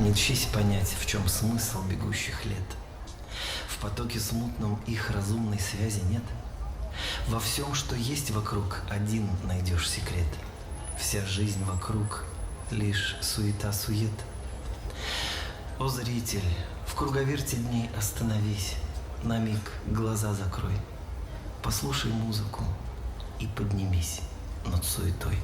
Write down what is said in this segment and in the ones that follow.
Не честь понять, в чем смысл бегущих лет. В потоке смутном их разумной связи нет. Во всем, что есть вокруг, один найдешь секрет. Вся жизнь вокруг — лишь суета-сует. О, зритель, в круговерте дней остановись, на миг глаза закрой, послушай музыку и поднимись над суетой.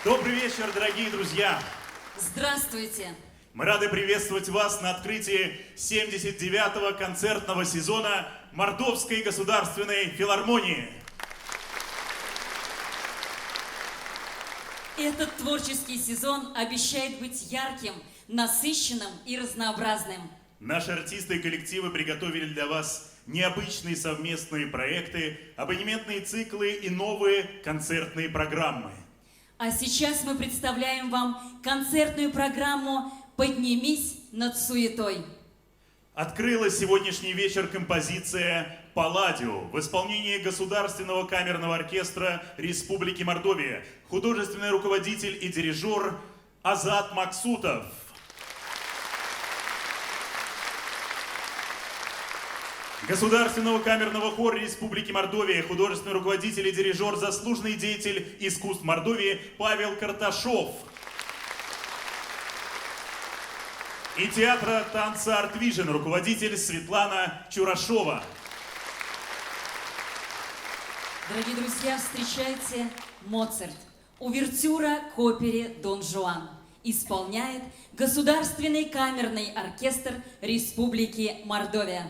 Добрый вечер, дорогие друзья! Здравствуйте! Мы рады приветствовать вас на открытии 79-го концертного сезона Мордовской государственной филармонии. Этот творческий сезон обещает быть ярким, насыщенным и разнообразным. Наши артисты и коллективы приготовили для вас необычные совместные проекты, абонементные циклы и новые концертные программы. А сейчас мы представляем вам концертную программу «Поднимись над суетой». Открыла сегодняшний вечер композиция «Палладио» в исполнении Государственного камерного оркестра Республики Мордовия, художественный руководитель и дирижер Азат Максутов. Государственного камерного хора Республики Мордовия, художественный руководитель и дирижер, заслуженный деятель искусств Мордовии Павел Карташов. И театра танца Art Vision, руководитель Светлана Чурашова. Дорогие друзья, встречайте Моцарт. Увертюра к опере «Дон Жуан». Исполняет Государственный камерный оркестр Республики Мордовия.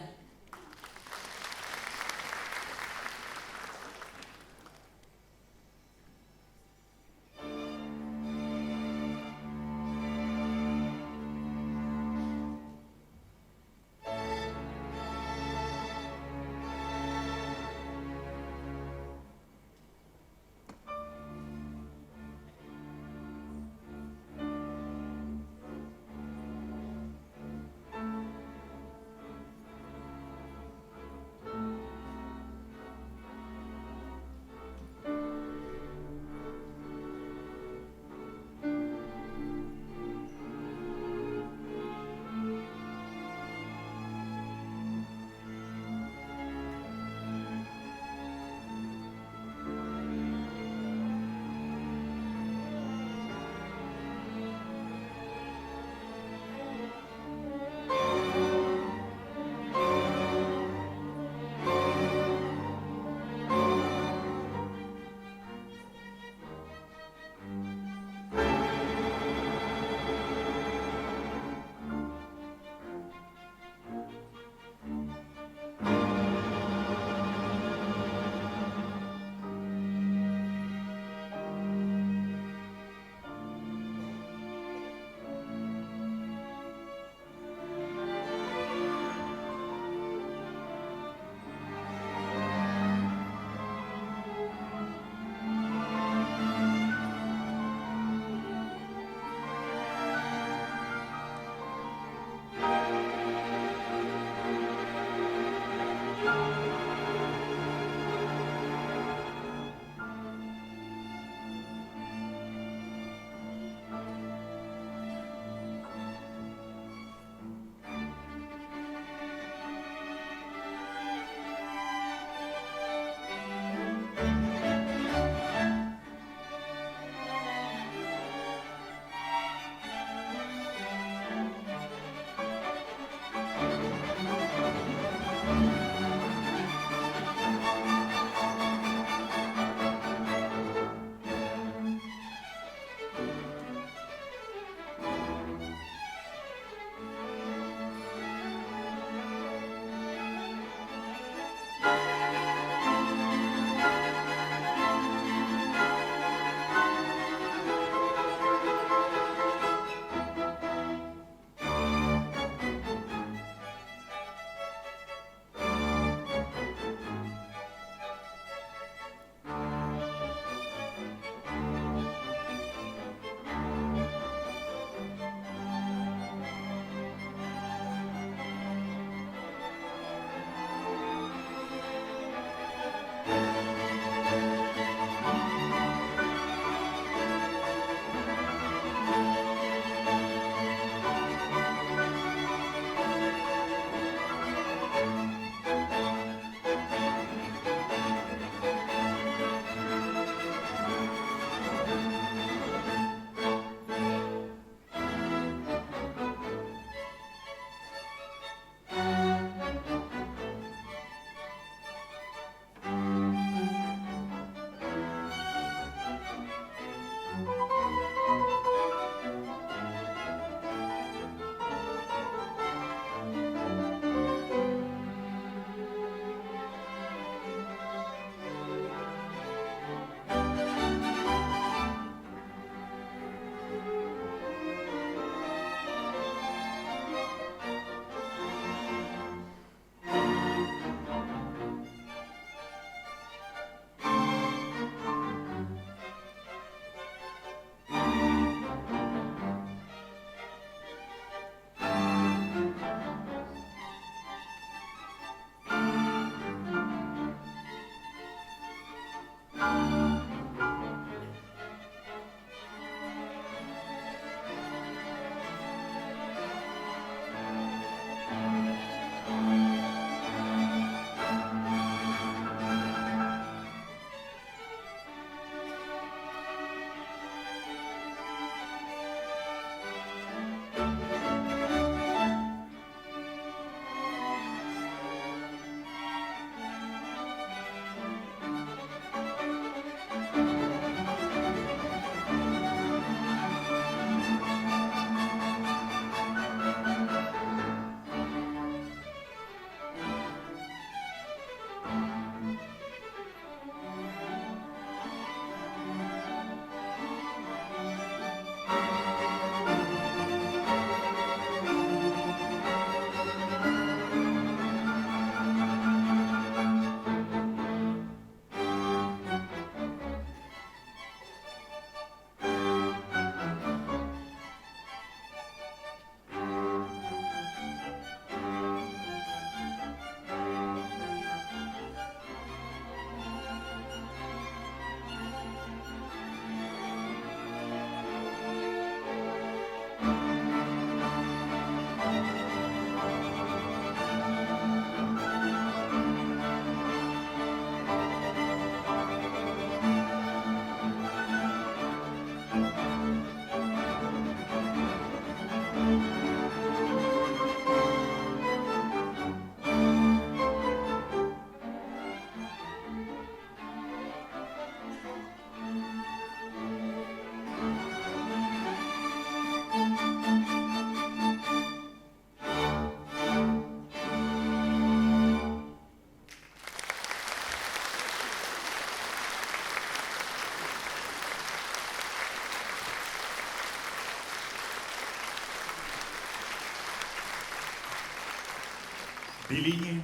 Беллини,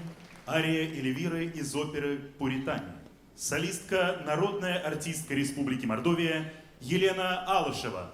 ария Эльвиры из оперы «Пуритане». Солистка, народная артистка Республики Мордовия Елена Алышева.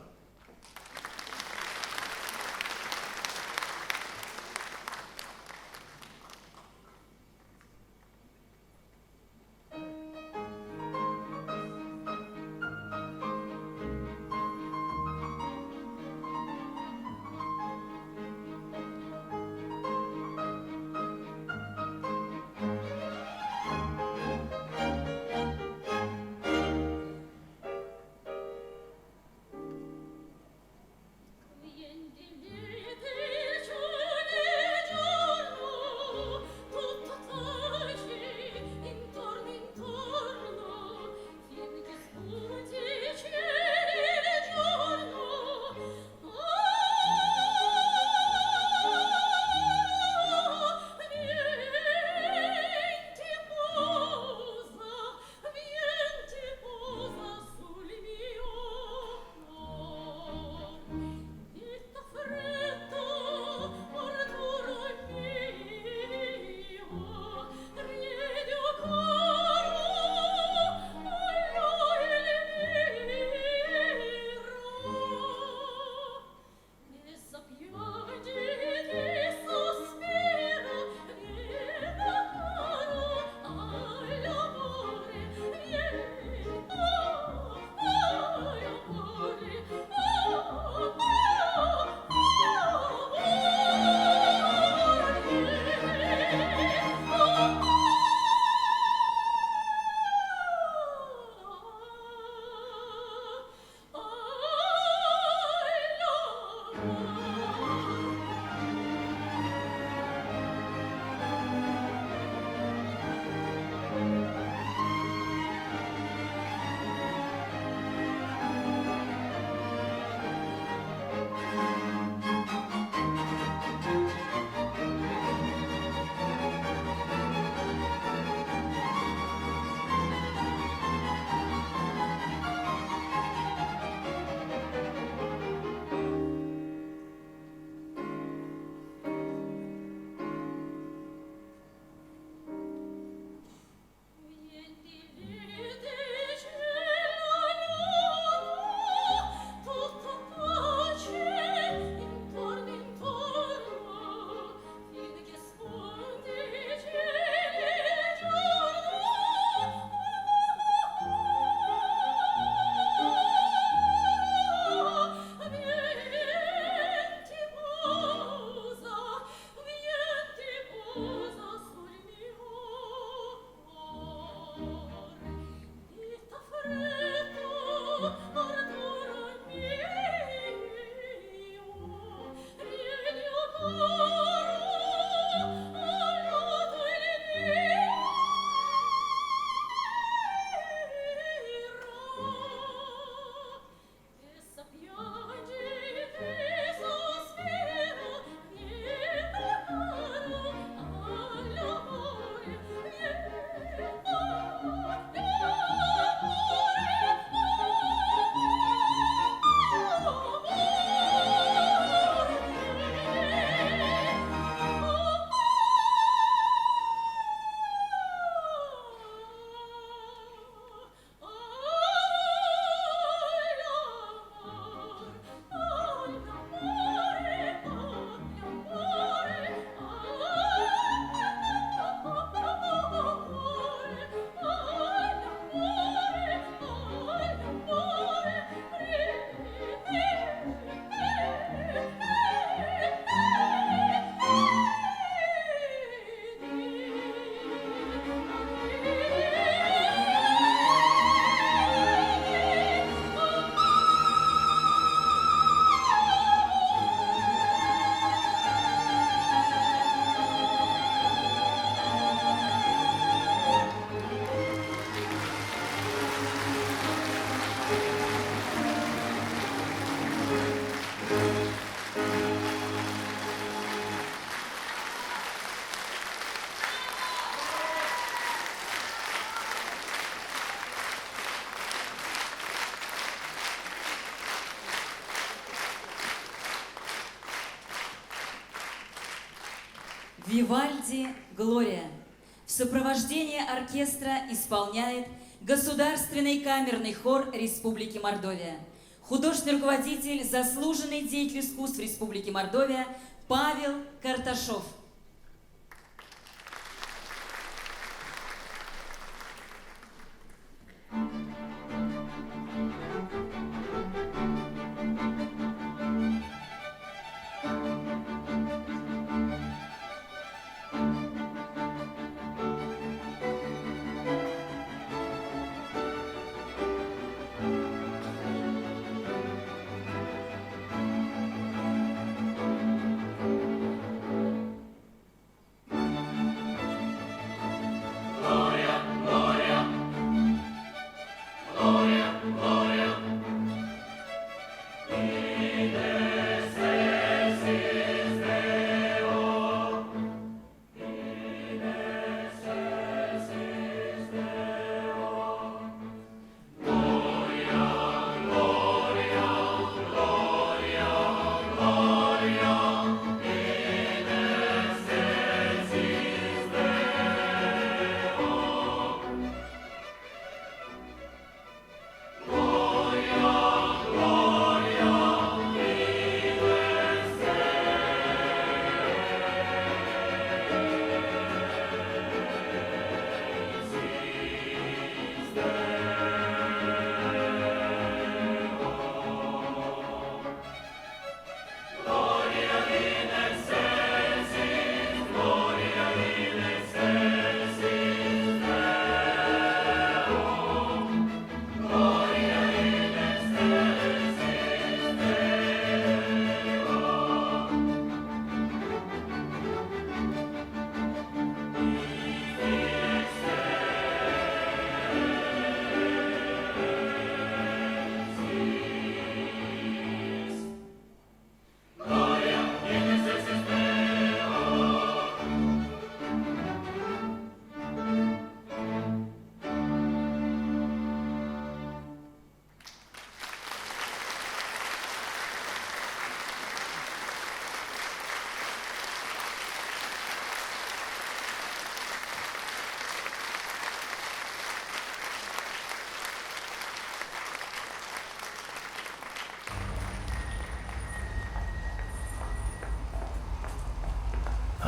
Вивальди «Глория». В сопровождении оркестра исполняет Государственный камерный хор Республики Мордовия. Художественный руководитель, заслуженный деятель искусств Республики Мордовия Павел Карташов.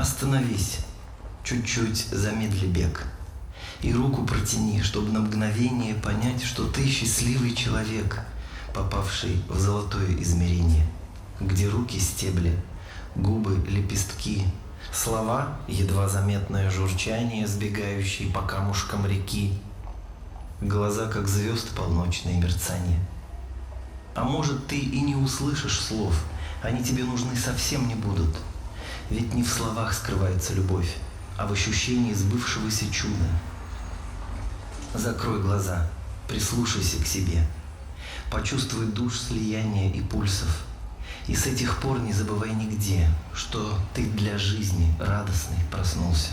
Остановись, чуть-чуть замедли бег. И руку протяни, чтобы на мгновение понять, что ты счастливый человек, попавший в золотое измерение, где руки стебли, губы лепестки, слова едва заметное журчание, сбегающие по камушкам реки, глаза как звезд полночное мерцание. А может, ты и не услышишь слов, они тебе нужны совсем не будут. Ведь не в словах скрывается любовь, а в ощущении сбывшегося чуда. Закрой глаза, прислушайся к себе, почувствуй душ слияния и пульсов. И с этих пор не забывай нигде, что ты для жизни радостный проснулся.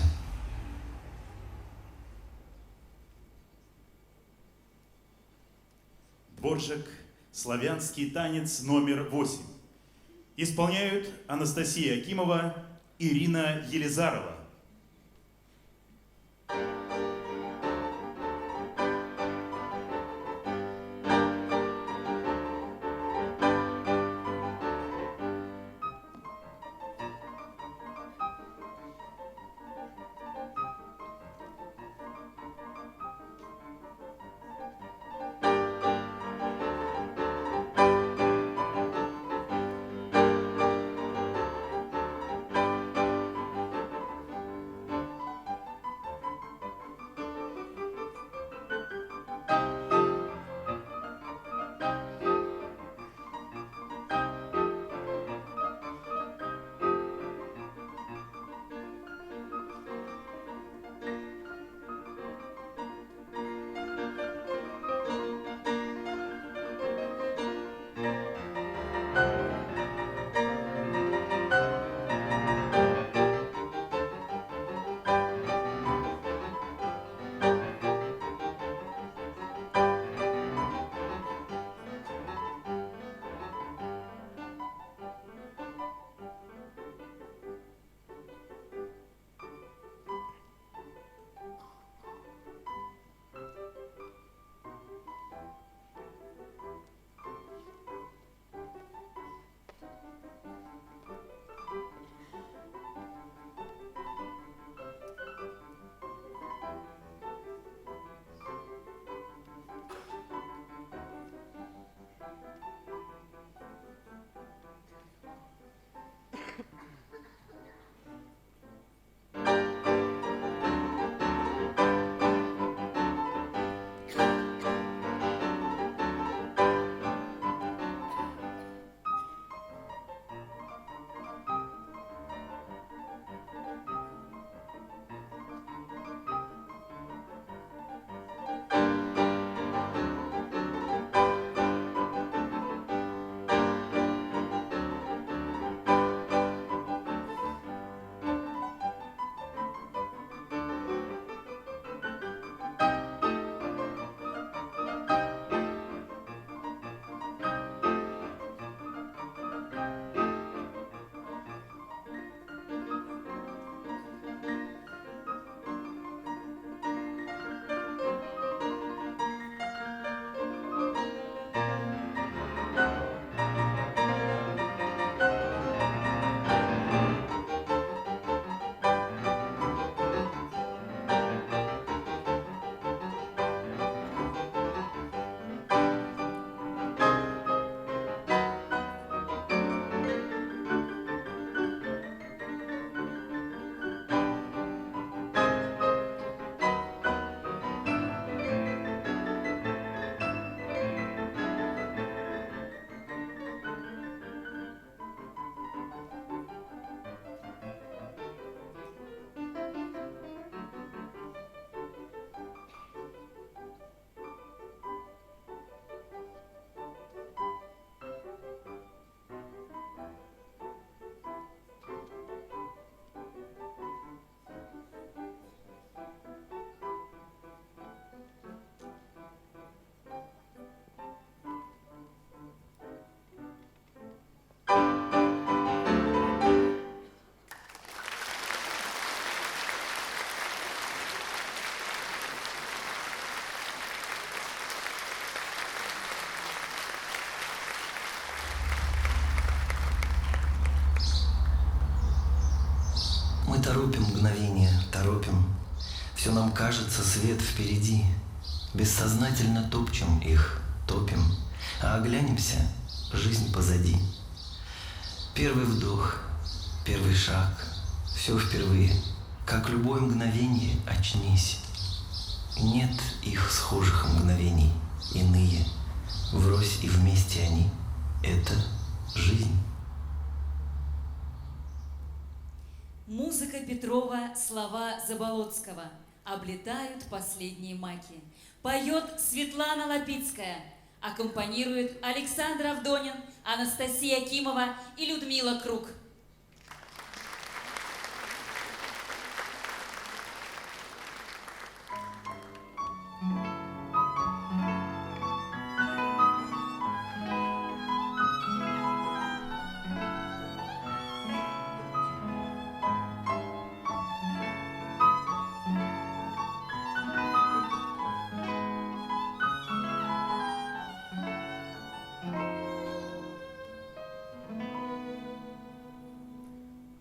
Дворжак «Славянский танец номер 8». Исполняют Анастасия Акимова, Ирина Елизарова. Мы торопим мгновение, торопим. Все нам кажется, свет впереди. Бессознательно топчем их, топим. А оглянемся, жизнь позади. Первый вдох, первый шаг, все впервые. Как любое мгновение, очнись. Нет их схожих мгновений, иные. Врозь и вместе они — это жизнь. Музыка Петрова, слова Заболоцкого. Облетают последние маки. Поет Светлана Лапицкая. Аккомпанирует Александр Авдонин, Анастасия Акимова и Людмила Круг.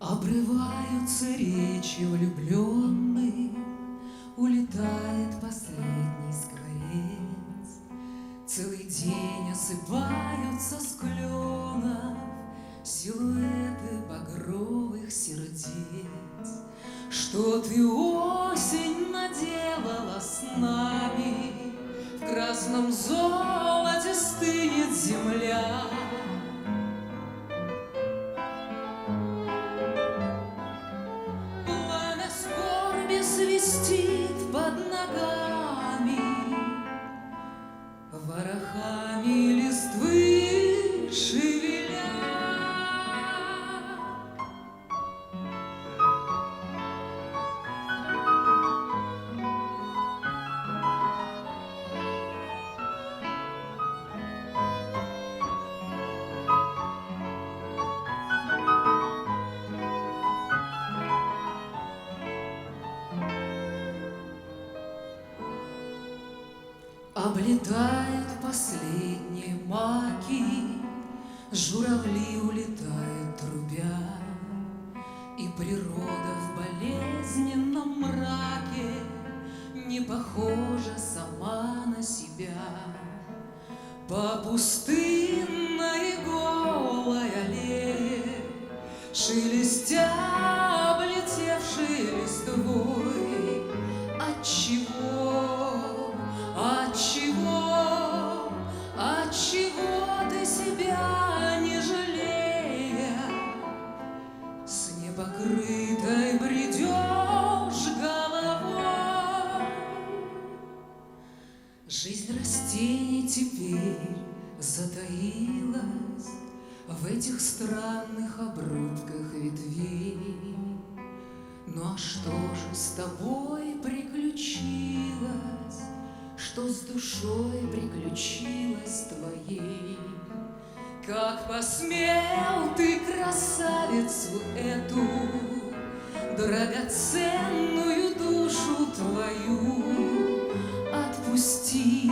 Обрываются речи влюбленных, улетает последний скворец. Целый день осыпаются с кленов силуэты багровых сердец. Что ты, осень, наделала с нами? В красном золоте стынет земля. Свистит под ногами, ворохами листвы шевеля. Облетают последние маки, журавли улетают трубя, и природа в болезненном мраке не похожа сама на себя. По пустынной голой аллее шелестя облетевшей листвой. Отчего ты себя не жалея, с непокрытой бредешь головой? Жизнь растений теперь затаилась в этих странных обрубках ветвей. Ну а что же с тобой приключилось? Что с душой приключилось твоей? Как посмел ты красавицу эту, драгоценную душу твою, отпустить,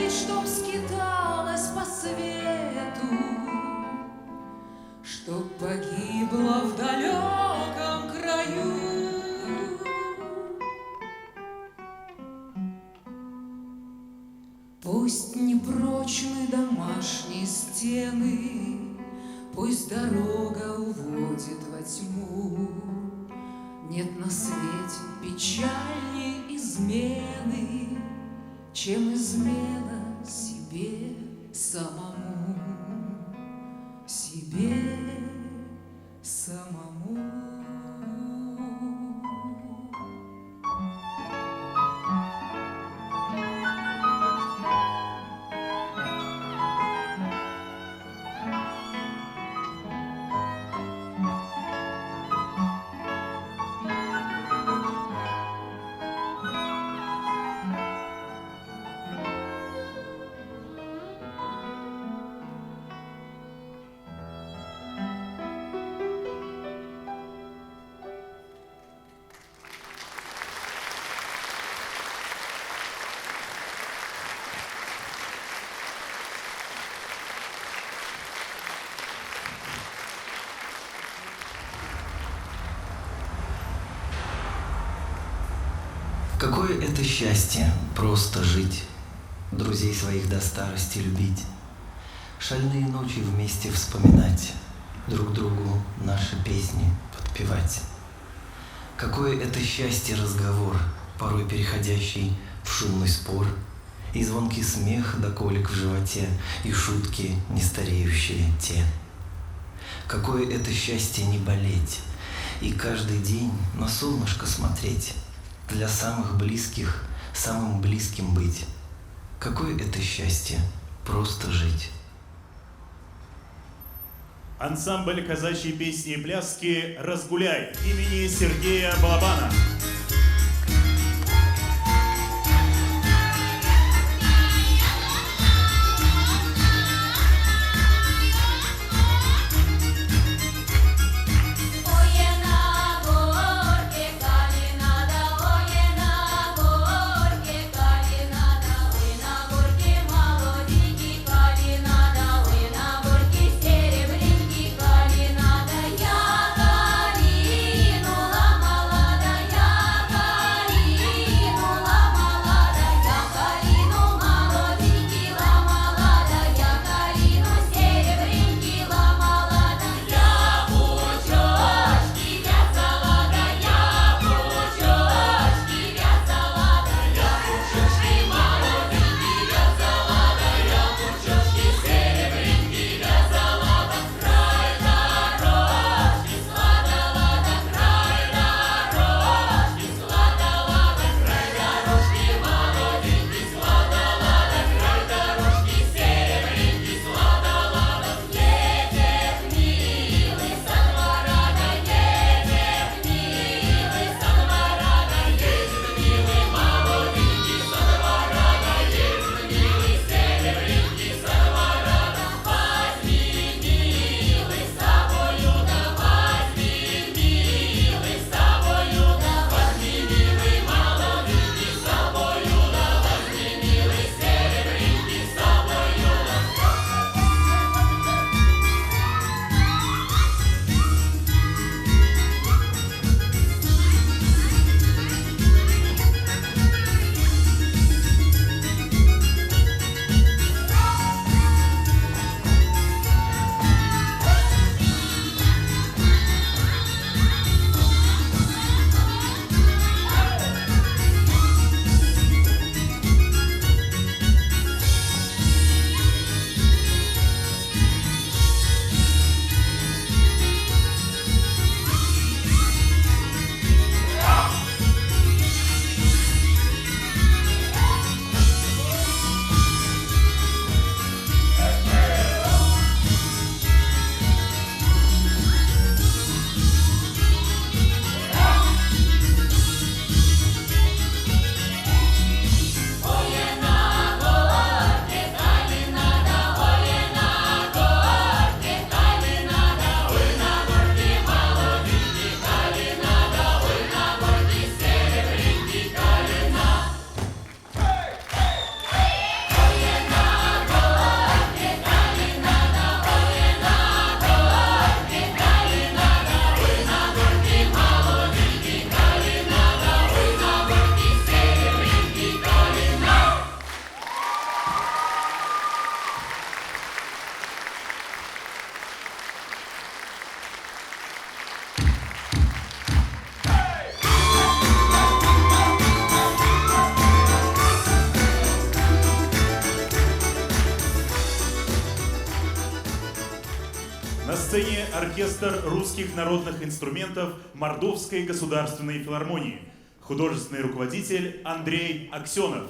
чтоб скиталась по свету, чтоб погибла в далеком краю. Пусть непрочны домашние стены, пусть дорога уводит во тьму. Нет на свете печальней измены, чем измена себе самому, себе самому. Какое это счастье просто жить, друзей своих до старости любить, шальные ночи вместе вспоминать, друг другу наши песни подпевать. Какое это счастье разговор, порой переходящий в шумный спор, и звонкий смех до колик в животе, и шутки нестареющие те. Какое это счастье не болеть, и каждый день на солнышко смотреть, для самых близких самым близким быть. Какое это счастье просто жить. Ансамбль казачьей песни и пляски «Разгуляй» имени Сергея Балабана. На сцене оркестр русских народных инструментов Мордовской государственной филармонии. Художественный руководитель Андрей Аксенов.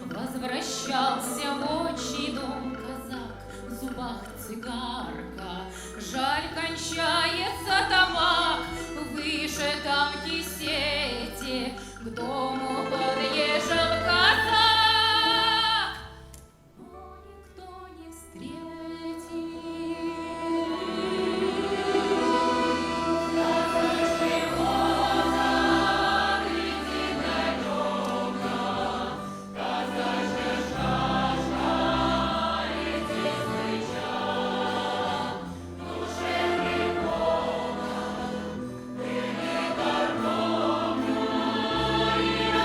Возвращался в отчий дом казак, в зубах цигарка. Жаль, кончается табак, к дому подъезжал казак, но никто не встретил. Ой,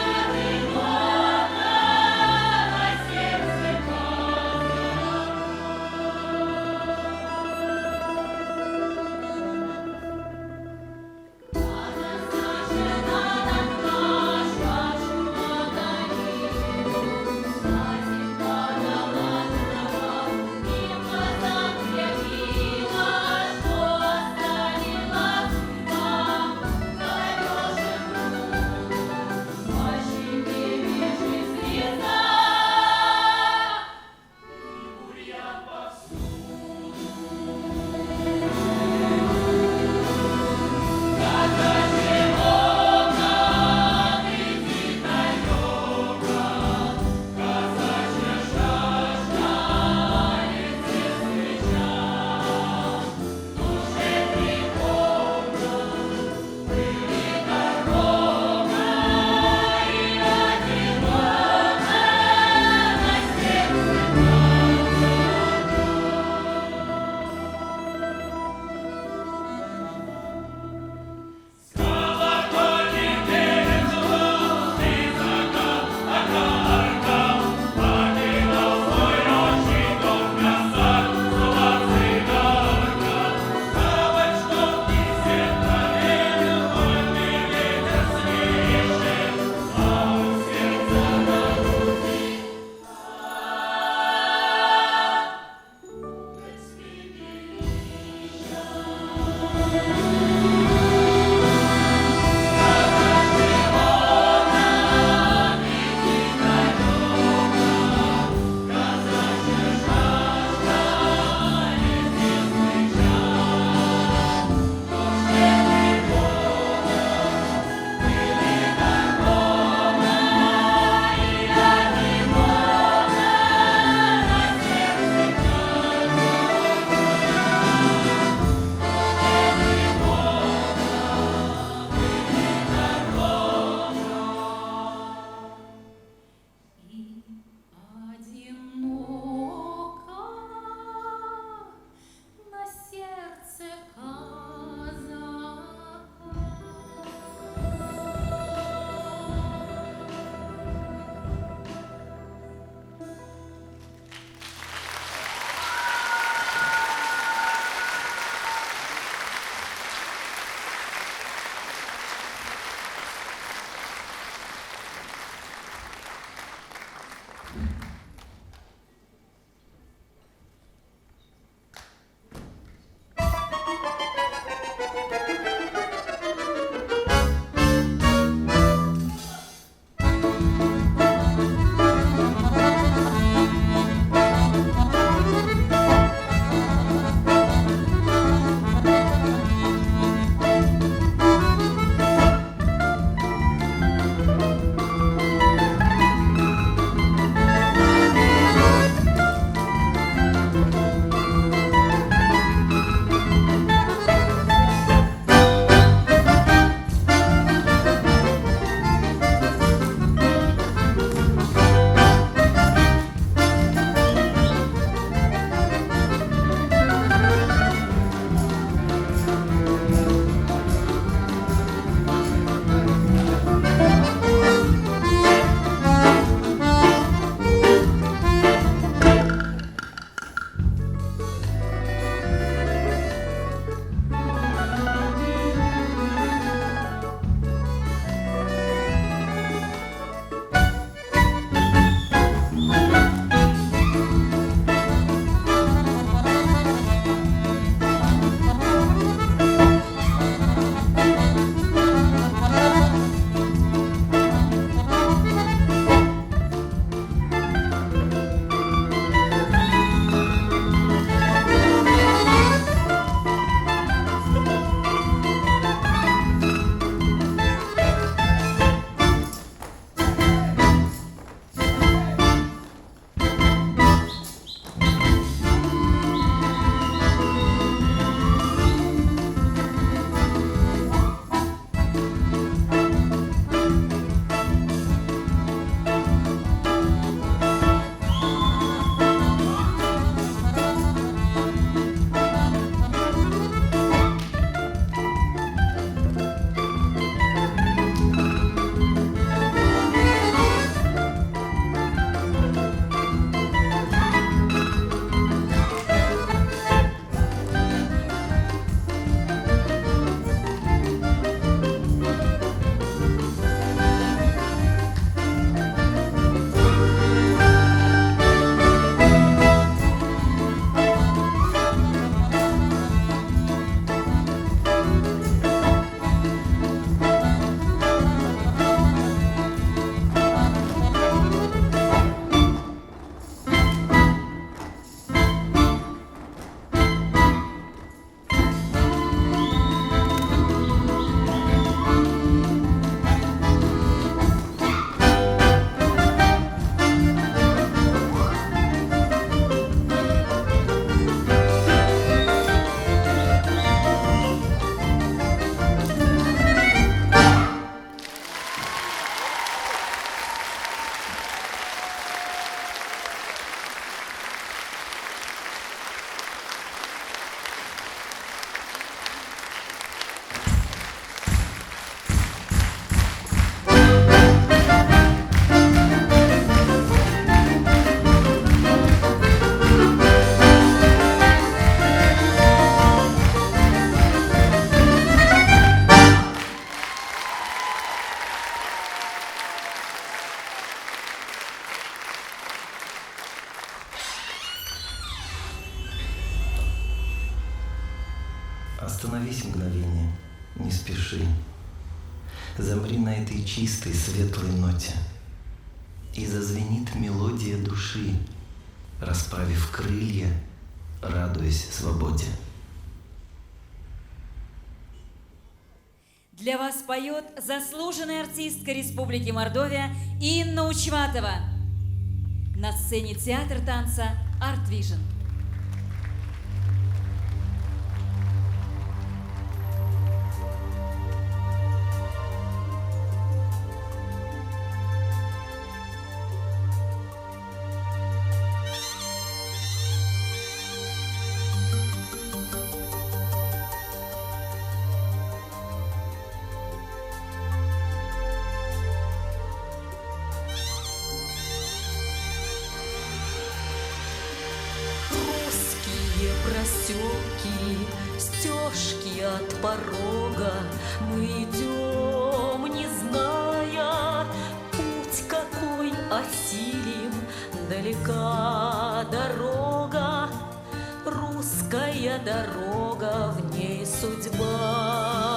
Замри на этой чистой, светлой ноте, и зазвенит мелодия души, расправив крылья, радуясь свободе. Для вас поет заслуженная артистка Республики Мордовия Инна Учватова. На сцене театр танца Art Vision. Проселки, стежки от порога, мы идем, не зная путь какой осилим. Далека дорога, русская дорога, в ней судьба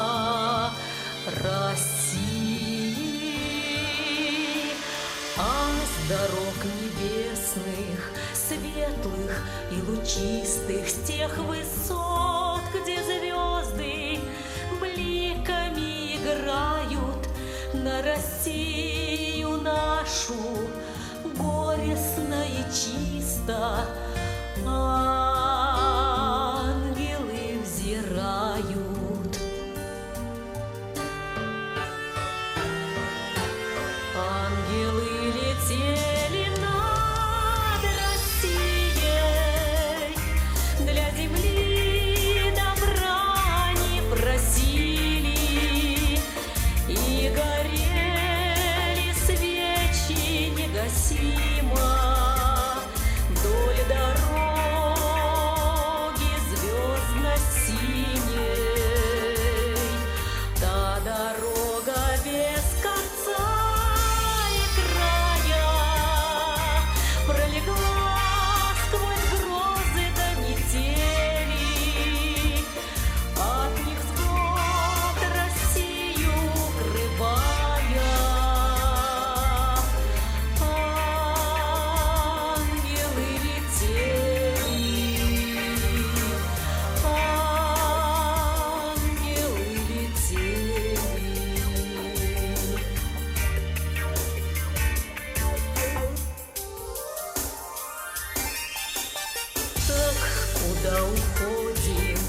России. А с дорог небесных, светлых и лучистых, с тех высот, где звезды бликами играют, на Россию нашу горестно и чисто ангелы взирают. Ангелы летели над Россией, для земли добра не просили, и горели свечи негасимо вдоль дороги звездно-синей. Та дорога без конца и края пролегла сквозь грозы до метели, от них сгод Россию укрывая. Ангелы летели, ангелы летели. Так куда уходим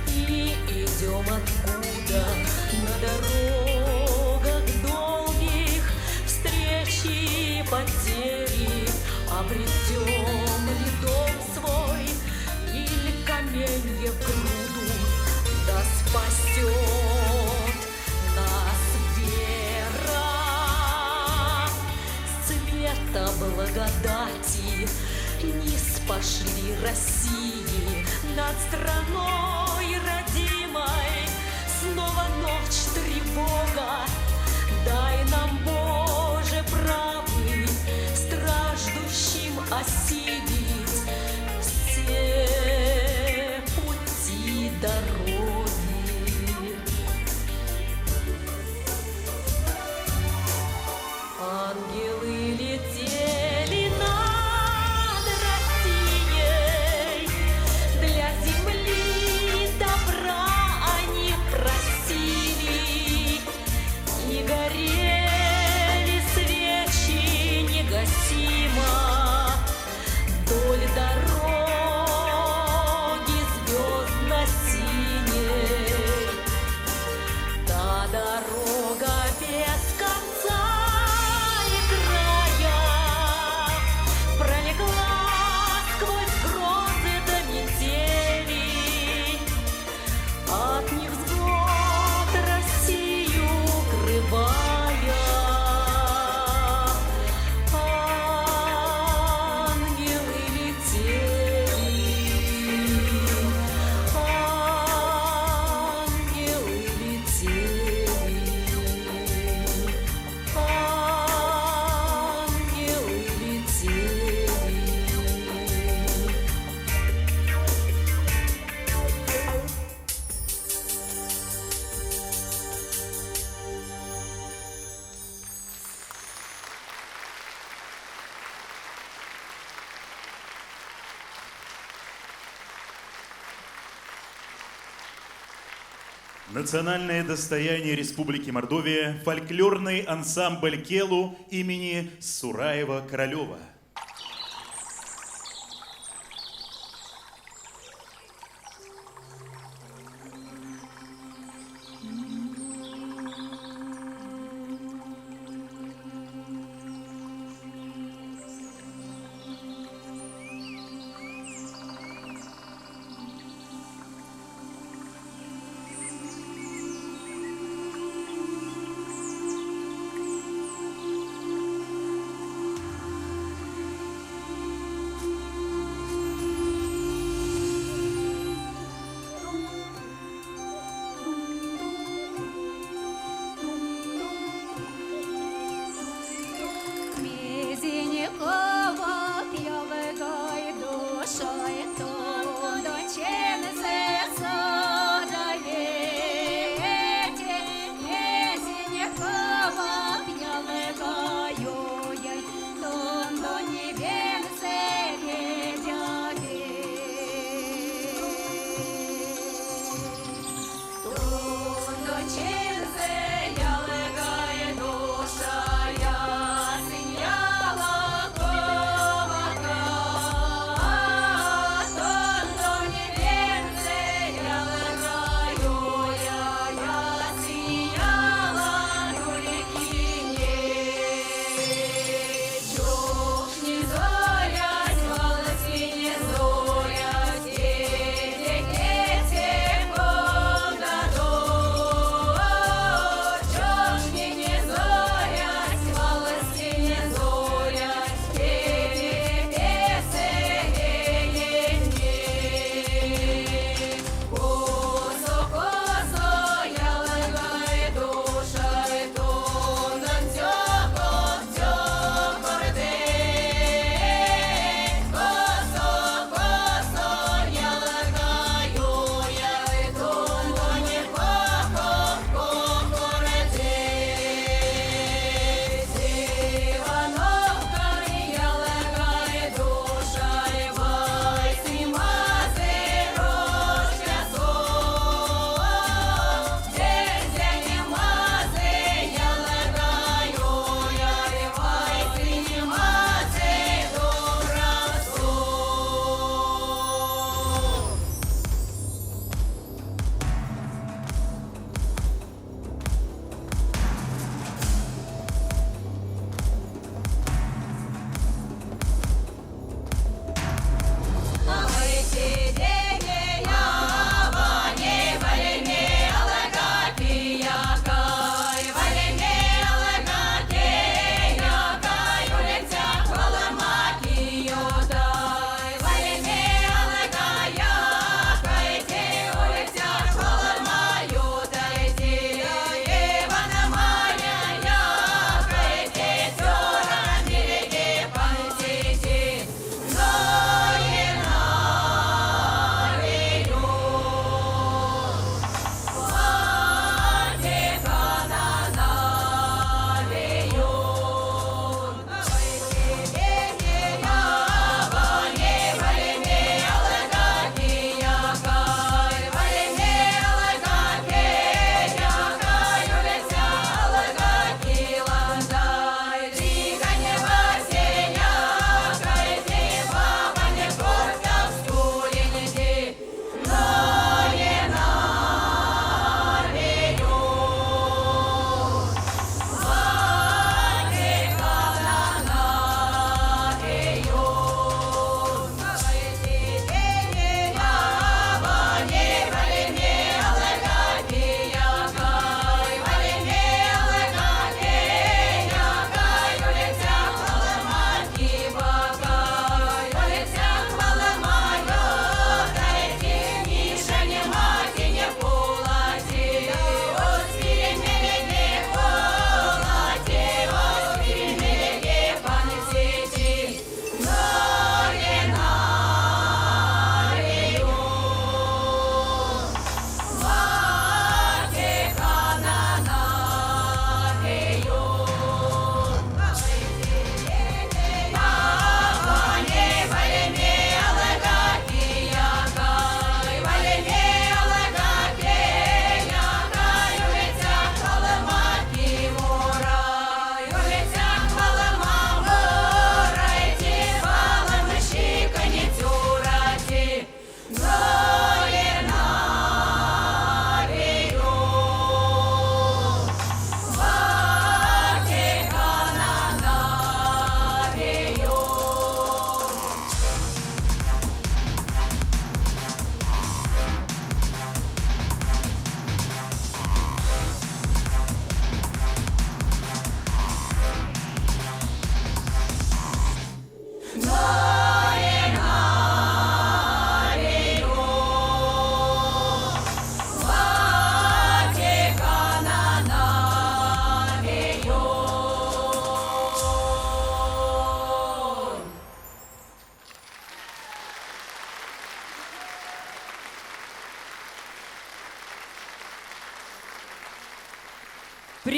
и идем откуда? На дорогах долгих встречи и потери обретем ли дом свой или каменье в груду? Да спасет нас вера, с цвета благодати низ пошли России над страной родимой. Снова ночь, тревога, дай нам, Боже, правый, страждущим осилить все пути дороги. Ангелы летели над Россией, для земли добра они просили, Национальное достояние Республики Мордовия, фольклорный ансамбль Келу имени Сураева-Королева.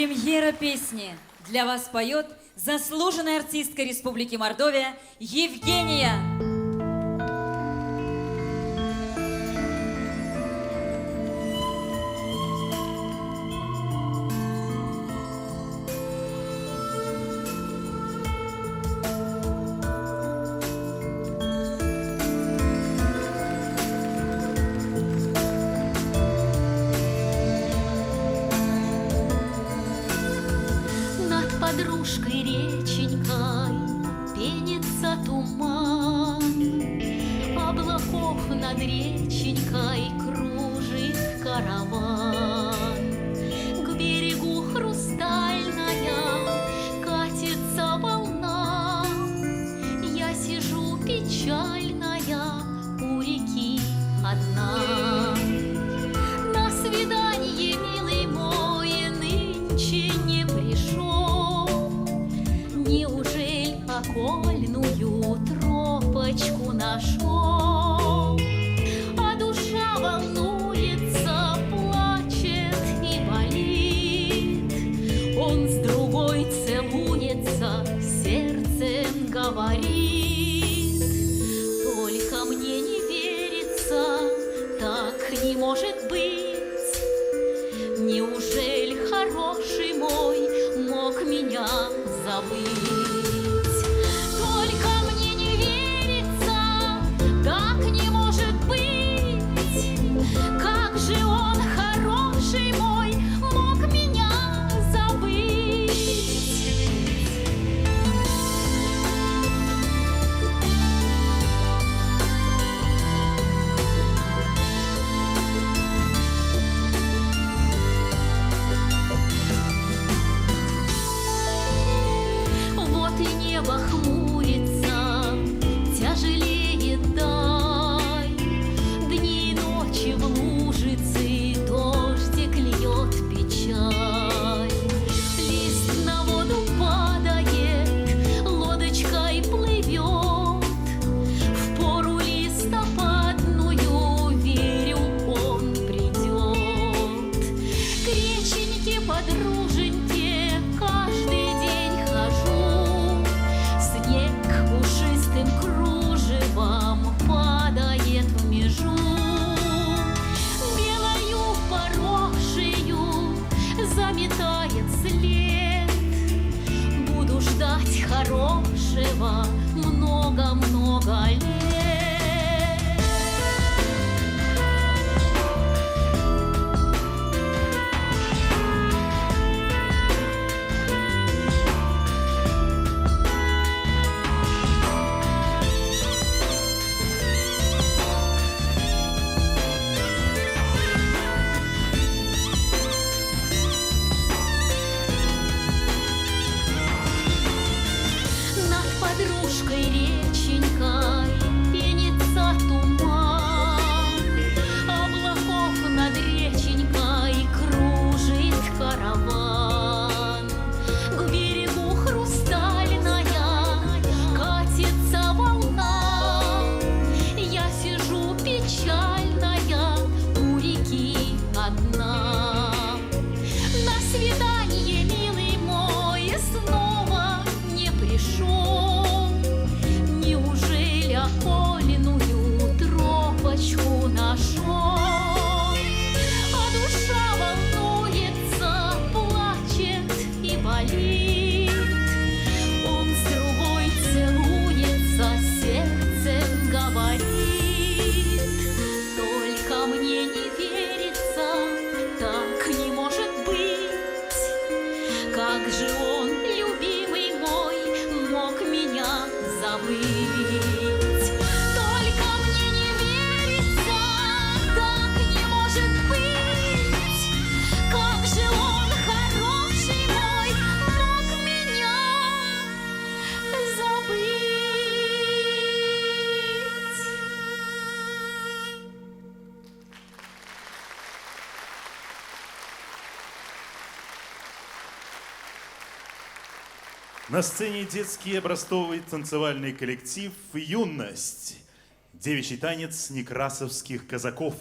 Премьера песни для вас поет заслуженная артистка Республики Мордовия Евгения. Подружкой реченькой пенится туман, облаков над реченькой кружит караван. К берегу хрустальная катится волна, я сижу печальная у реки одна. На свидание, милый мой, нынче не пришел. Неужели окольную тропочку нашел? А душа волнуется, плачет и болит. Он с другой целуется, сердцем говорит. Только мне не верится, так не может быть. Неужели хороший мой мог меня забыть? Только мне не верится, так не может быть. Как же он, хороший мой, мог меня забыть? Вот и небо хмурится, тяжелеет даль. Дни и ночи в лужице, дождик льет печаль. Лист на воду падает, лодочкой плывет. В пору листопадную, верю, он придет. К реченьке подруженьке каждый день хожу. Снег пушистым кружевом падает в межу. Белою поросшею заметает след. Буду ждать хорошего много-много лет. Над подружкой реченькой пенится туман, облаков над реченькой кружит караван. К берегу хрустальная катится волна, я сижу печальная у реки одна. На свидание, милый мой, снова не пришел. Неужели окольную тропочку нашел? А душа волнуется, плачет и болит. Он с другой целуется, сердцем говорит. Только мне не верится, так не может быть. Как же он, любимый мой, мог меня забыть? Только мне не верится, так не может быть. Как же он, хороший мой, мог меня забыть? На сцене детский образцовый танцевальный коллектив «Юность». Девичий танец некрасовских казаков.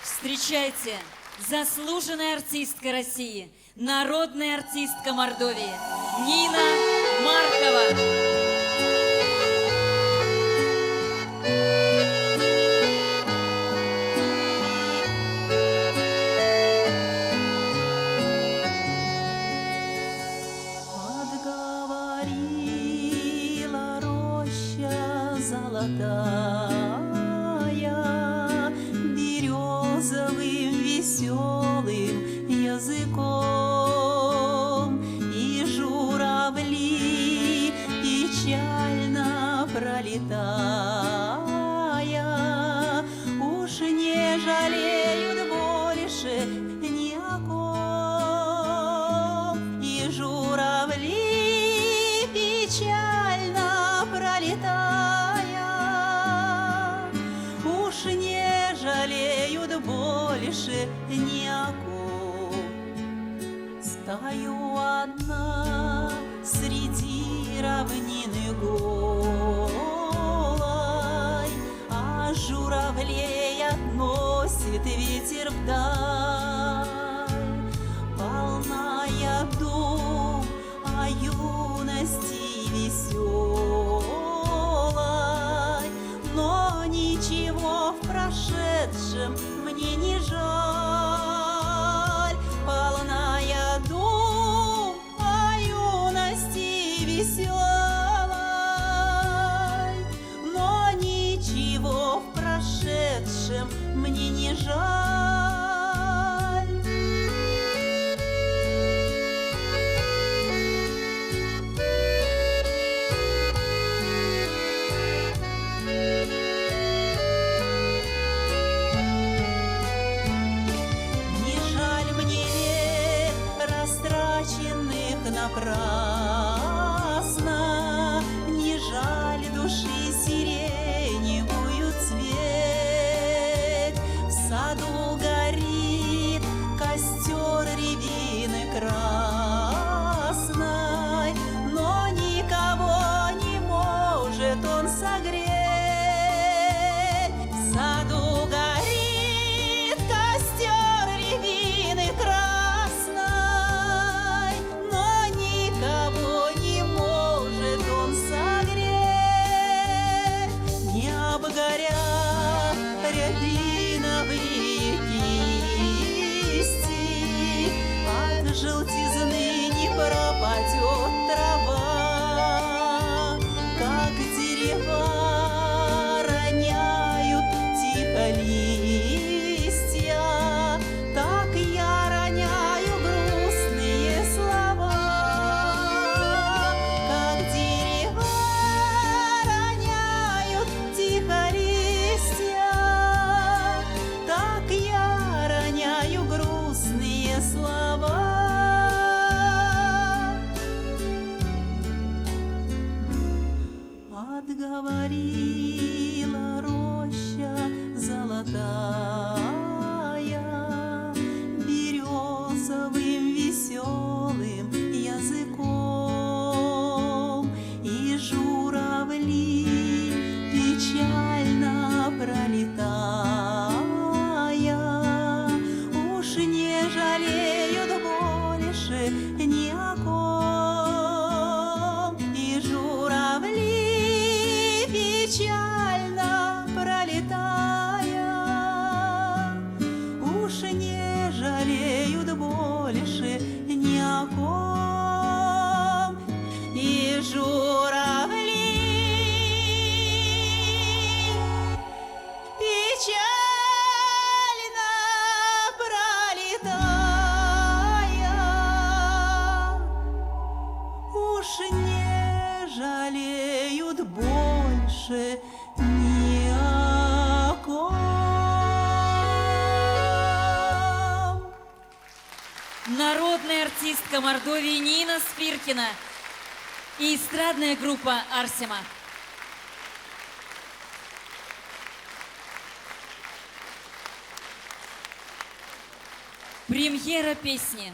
Встречайте, заслуженная артистка России, народная артистка Мордовии Нина Маркова. Березовым веселым языком, и журавли, печально пролетая, уж не жалеют больше ни о ком. И журавли, печально пролетая, уж не жалеют больше ни о ком. Стою одна среди равнины голой, а журавлей относит ветер вдаль. Полная дум о юности веселой, но ничего в прошедшем мне не жаль. Полная дум о юности веселой, но ничего в прошедшем мне не жаль. Напрасно, не жаль души сиреневую цвет. В саду горит костер рябины красной, но никого не может он согреть. В саду горит костер рябины красной, горят рябиновые кисти, от желтизны не пропадет трава. Как дерева роняют тихо листья, так я роняю грустные слова. Как дерева роняют тихо листья, так я роняю грустные слова. Отговорила роща золотая березовым веселым языком, и журавли, печально пролетая, уж не жалеют больше ни о ком. И журавли, печально пролетая, уж не жалеют больше ни о ком. И журавли, печально пролетая, уж не жалеют больше ни о ком. Народная артистка Мордовии Нина Спиркина и эстрадная группа «Арсема». Премьера песни.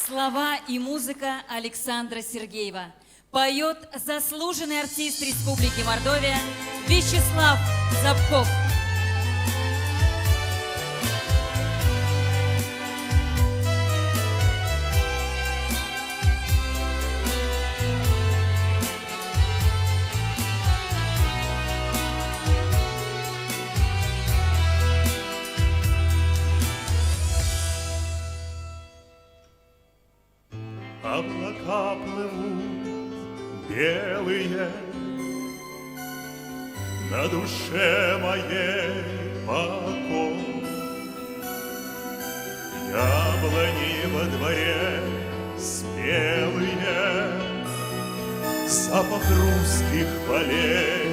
Слова и музыка Александра Сергеева. Поет заслуженный артист Республики Мордовия Вячеслав Зубков. белые, на душе моей покой. Яблони во дворе спелые, запах русских полей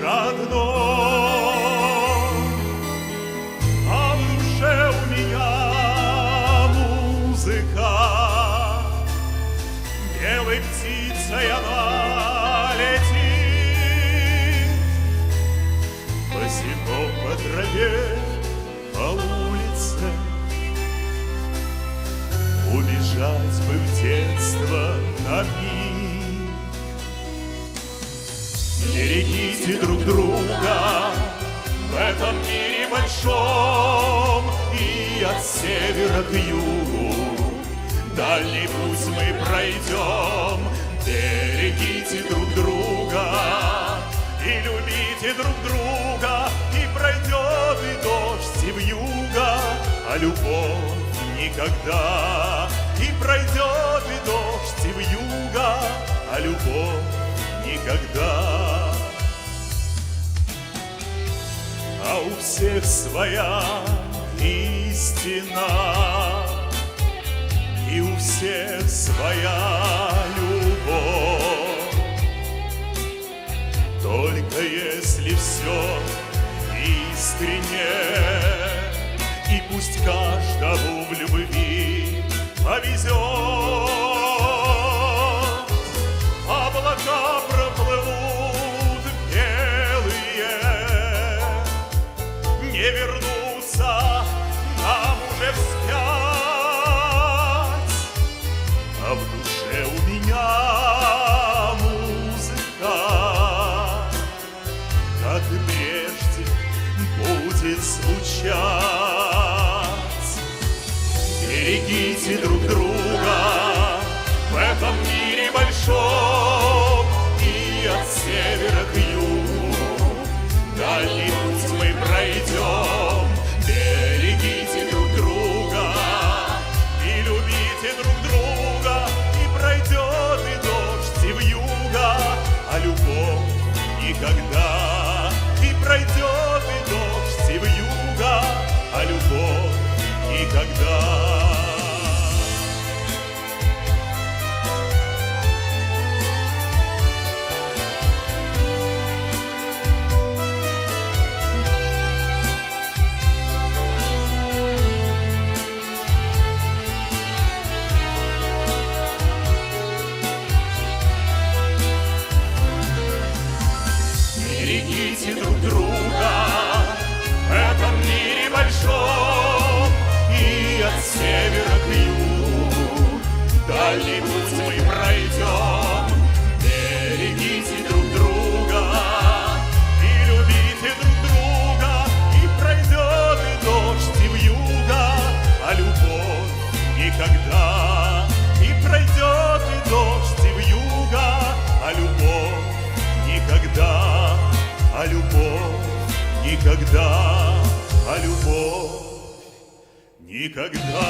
родной. А в душе у меня музыка, белой птицей она летит, босиком по траве, по улице. Убежать бы в детство на миг. Берегите друг друга в этом мире большом, и от севера к югу дальний путь мы пройдем. Берегите друг друга и любите друг друга, и пройдет и дождь, и вьюга, а любовь никогда. И пройдет и дождь, и вьюга, а любовь никогда. А у всех своя истина, и у всех своя любовь. Только если все искренне, и пусть каждому в любви повезет. Облака проплывут белые, не вернуться нам уже вспять. А в душе у меня музыка, как и прежде, будет звучать. Берегите друг друга в этом мире большом, и от севера к югу дальний путь мы пройдем. Берегите друг друга и любите друг друга, и пройдет и дождь, и вьюга, а любовь никогда. И пройдет и дождь, и вьюга, а любовь никогда. Берегите друг друга в этом мире большом, и от севера к югу дальний путь мы пройдем. Берегите друг друга и любите друг друга, и пройдет и дождь, и вьюга, а любовь никогда. И пройдет и дождь, и вьюга, а любовь никогда. А любовь никогда, а любовь никогда.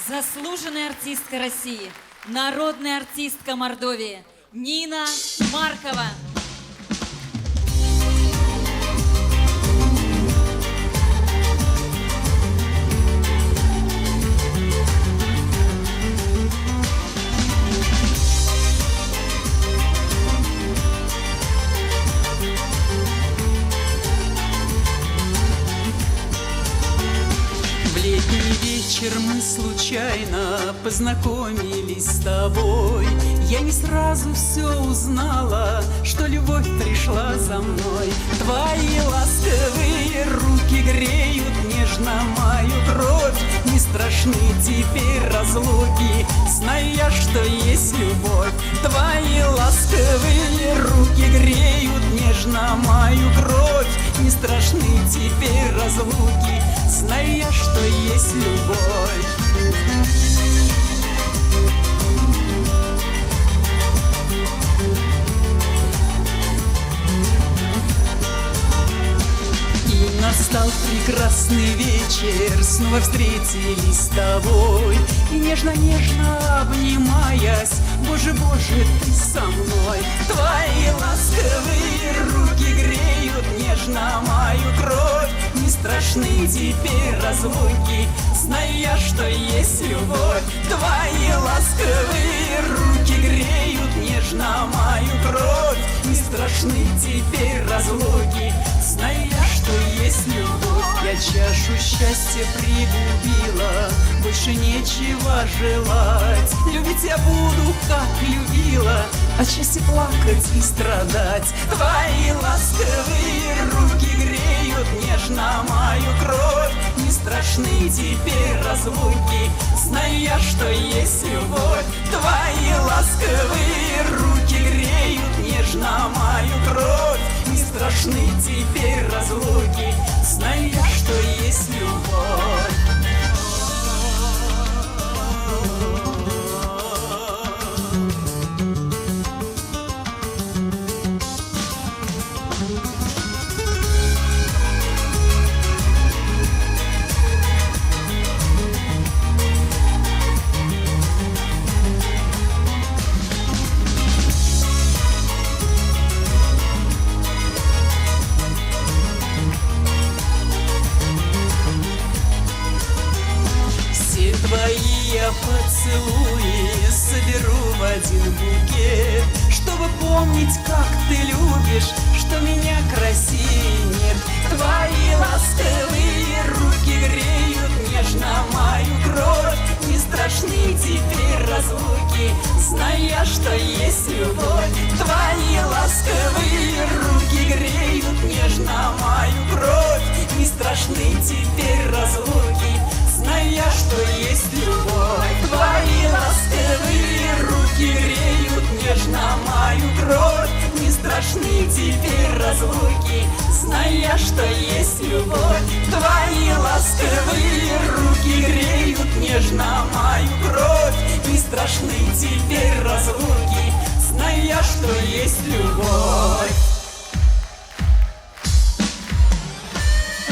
Заслуженная артистка России, народная артистка Мордовии Нина Маркова. Вечер мы случайно познакомились с тобой. Я не сразу все узнала, что любовь пришла за мной. Твои ласковые руки греют нежно мою кровь. Не страшны теперь разлуки, зная, что есть любовь. Твои ласковые руки греют нежно мою кровь. Не страшны теперь разлуки, зная, что есть любовь. И настал прекрасный вечер, снова встретились с тобой. И нежно-нежно обнимаясь, Боже, Боже, ты со мной. Твои ласковые руки греют нежно мою кровь. Не страшны теперь разлуки, зная, что есть любовь. Твои ласковые руки греют нежно мою кровь. Не страшны теперь разлуки, зная, что есть любовь. Я чашу счастья пригубила, больше нечего желать. Любить я буду, как любила, от счастья плакать и страдать. Твои ласковые руки греют нежно мою кровь. Не страшны теперь разлуки, зная, что есть любовь. Твои ласковые руки греют нежно мою кровь. Не страшны теперь разлуки, зная, что есть любовь. Твои я поцелуи соберу в один букет, чтобы помнить, как ты любишь, что меня красивее нет. Твои ласковые руки греют нежно мою кровь. Не страшны теперь разлуки, зная, что есть любовь. Твои ласковые руки греют нежно мою кровь. Не страшны теперь разлуки, зная, что есть любовь. Твои ласковые руки греют нежно мою кровь. Не страшны теперь разлуки, зная, что есть любовь. Твои ласковые руки греют нежно мою кровь. Не страшны теперь разлуки, зная, что есть любовь.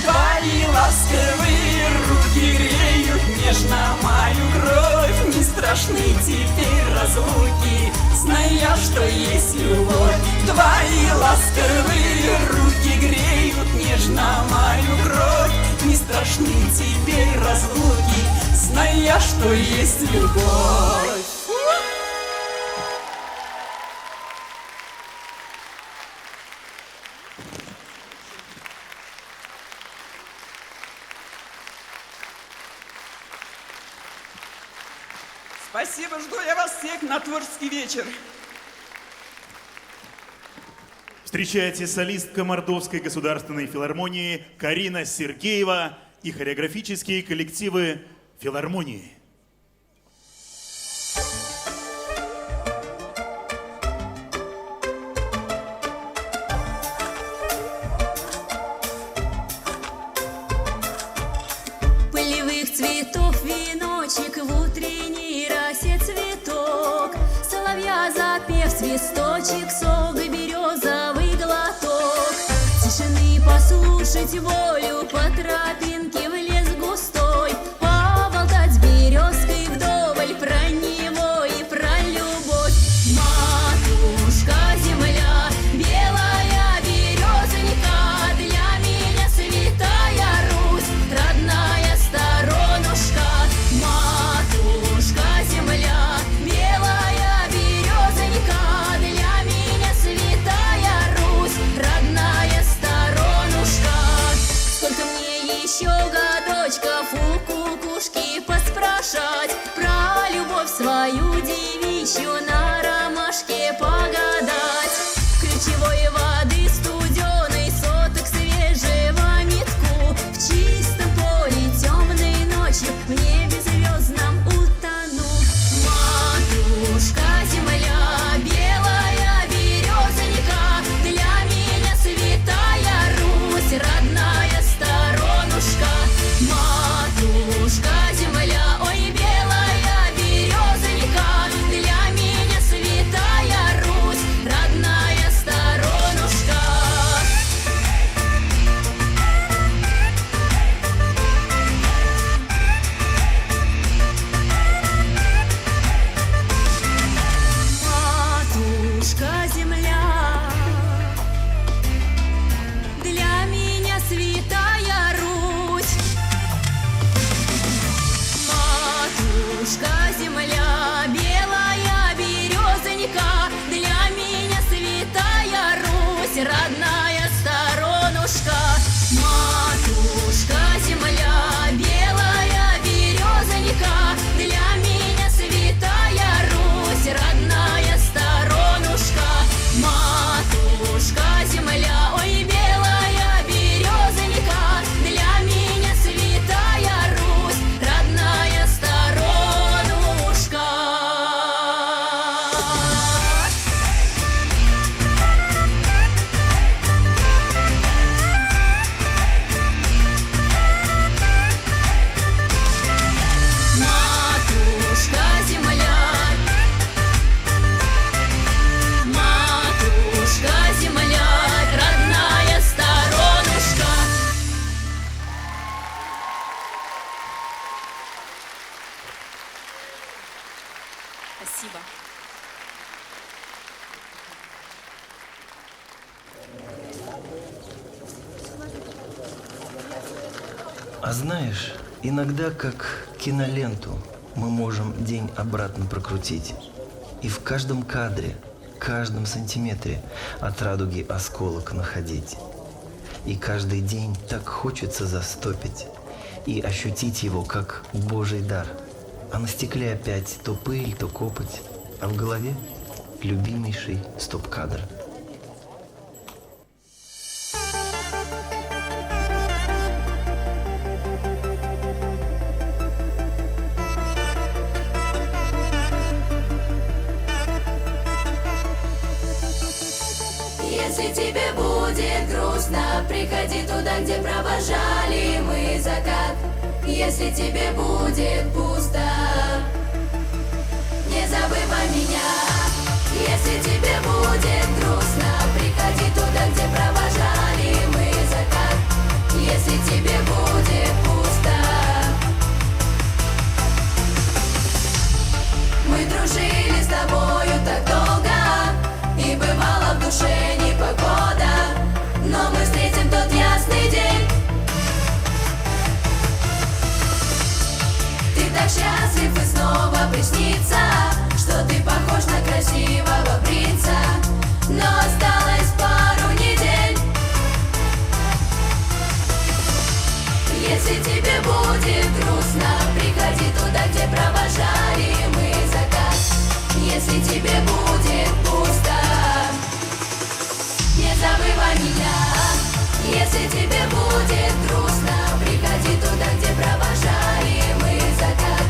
Твои ласковые руки греют нежно мою кровь. Не страшны теперь разлуки, зная, что есть любовь. Твои ласковые руки греют нежно мою кровь. Не страшны теперь разлуки, зная, что есть любовь. Спасибо, жду я вас всех на творческий вечер. Встречайте солистка Мордовской государственной филармонии Карина Сергеева и хореографические коллективы филармонии. Полевых цветов веночек, в утренней росе цветок, соловья запев свисточек, сок березовый глоток. Тишины послушать волю, по тропинке в лес густой, поболтать с березкой вдоволь про него и про любовь. Матушка земля, белая березонька, для меня святая Русь, родная сторонушка. Матушка земля, белая березонька, для меня святая Русь, родная сторонушка. Сколько мне еще годочков у кукушки поспрашать про любовь свою девичью, на ромашке погадать. Ключевой воды студеной, соток свежего метку, в чистом поле темной ночью, в небе звездном утону. Матушка земля, Спасибо. А знаешь, иногда как киноленту мы можем день обратно прокрутить. И в каждом кадре, каждом сантиметре от радуги осколок находить. И каждый день так хочется застопить и ощутить его как Божий дар. А на стекле опять то пыль, то копоть, а в голове любимейший стоп-кадр. Если тебе будет грустно, приходи туда, где провожали мы закат. Если тебе будет пусто, не забывай меня. Если тебе будет грустно, приходи туда, где провожали мы закат. Если тебе будет пусто, мы дружили с тобою так долго, и бывало в душе непогода, но мы встретим тот ясный день. Ты так счастлив и снова приснится, что ты похож на красивого принца, но осталось пару недель. Если тебе будет грустно, приходи туда, где провожали мы закат. Если тебе будет пусто, не забывай меня. Если тебе будет грустно, приходи туда, где провожали мы закат.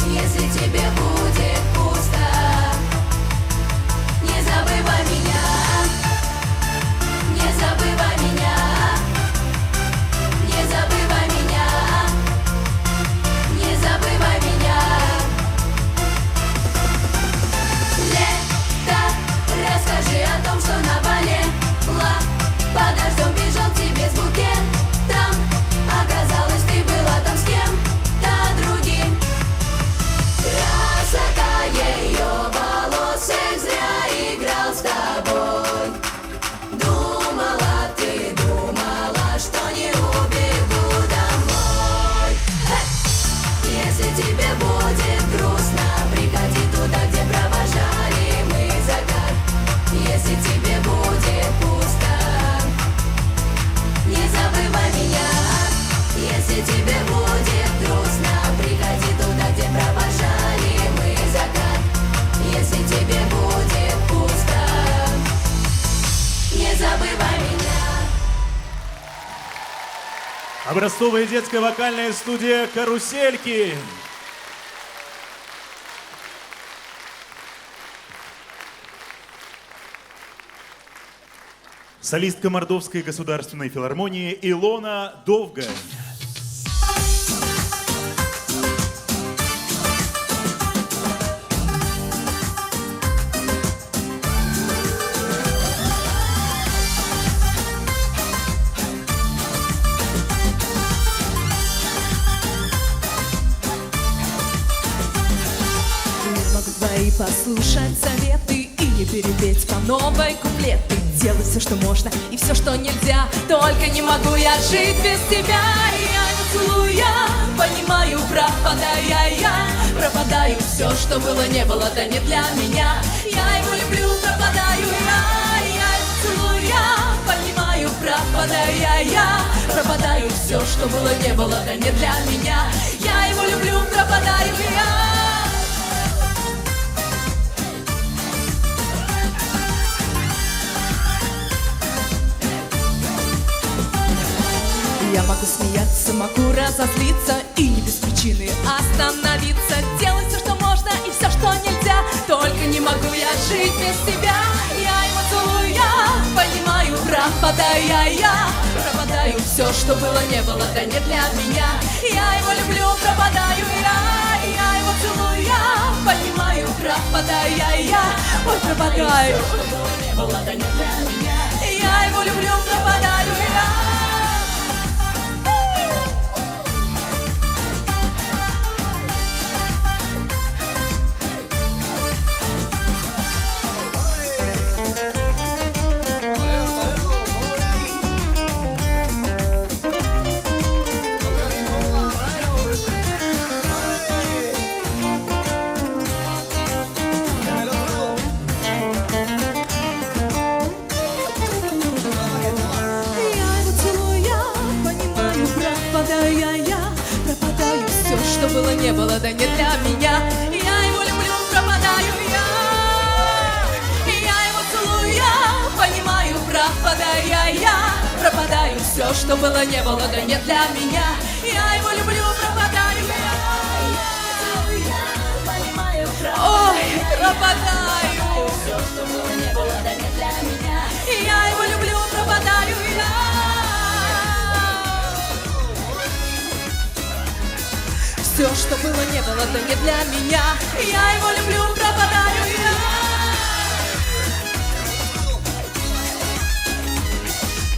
Если тебе будет пусто, не забывай меня. Не забывай меня. Не забывай меня. Не забывай меня. Лето, расскажи о том, что наболело. Подождем, бежал к тебе с букетом. Оказалось, ты была там с кем-то другим. Красота ее волос, эх, зря играл с тобой. Думала, ты думала, что не убегу домой. Если тебе будет грустно, приходи туда, где провожали мы закат. Если тебе будет пусто, не забывай меня. Если тебе будет грустно, приходи туда, где провожали мы закат. Если тебе будет пусто, не забывай меня. Образцовая детская вокальная студия «Карусельки». Солистка Мордовской государственной филармонии Илона Довга. Не могу твои послушать советы и не перепеть по новой куплеты. Делаю все, что можно, и все, что нельзя. Только не могу я жить без тебя. Я не целуя, понимаю, пропадаю я. Пропадаю, все, что было, не было, да не для меня. Я его люблю, пропадаю я. Я не целуя, понимаю, пропадаю я. Пропадаю, все, что было, не было, да не для меня. Я его люблю, пропадаю я. Я могу смеяться, могу разозлиться и не без причины остановиться. Делать все, что можно, и все, что нельзя. Только не могу я жить без тебя. Я его целую, я понимаю, пропадаю я. Пропадаю, все, что было, не было, да не для меня. Я его люблю, пропадаю я. Я его целую, я понимаю, пропадаю я. Ой, пропадаю, все, что было, не было, да не для меня. Я его люблю, пропадаю я. что было, не было, да не для меня. Я его люблю, пропадаю я. Я его целую, я понимаю, пропадаю я. Пропадаю, все, что было, не было, да не для меня. Я его люблю, пропадаю я. Ой, пропадаю. Все, что было, не было, да не для меня. Я его люблю, пропадаю я. Все, что было, не было, да не для меня. Я его люблю, пропадаю я.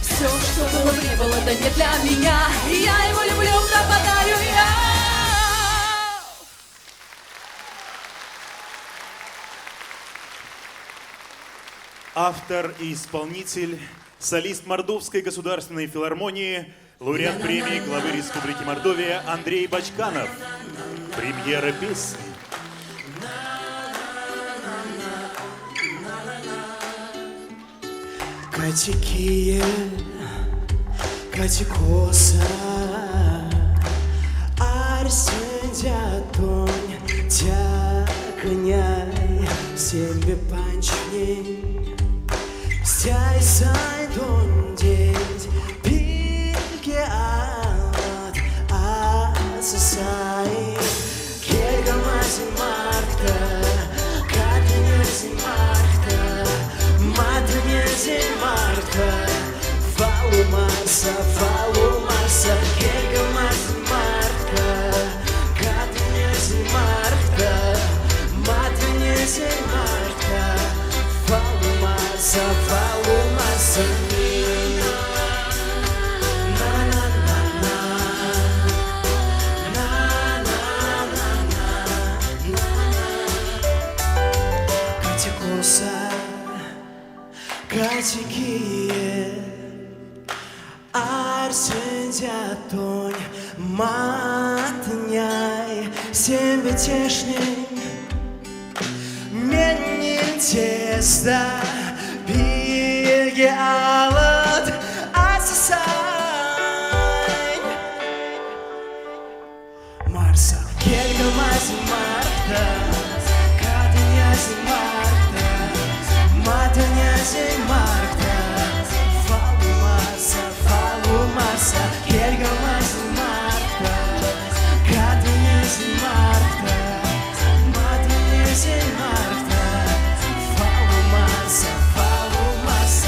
Все, что было, не было, да не для меня. Я его люблю, пропадаю я. Автор и исполнитель, солист Мордовской государственной филармонии, лауреат премии главы Республики Мордовия Андрей Бачканов. Премьера песни. Катикие, катикоса, арсендя тонь, тякняй, себе панчней, стяй сайдон деть, пильке алат, асасай, кельга мази маркта, катенези маркта, матенези маркта, фалу марса, кельга мази маркта, катенези маркта, матенези маркта, фалу марса, Катикие, арсендя тонь, матняй, семь тешней, менин теста, пиге алат, асасай. Марса, кельга мази марта, катенези марта, матенези марта, фалу марса, кельга мази марта, катенези марта, матенези марта, фалу марса.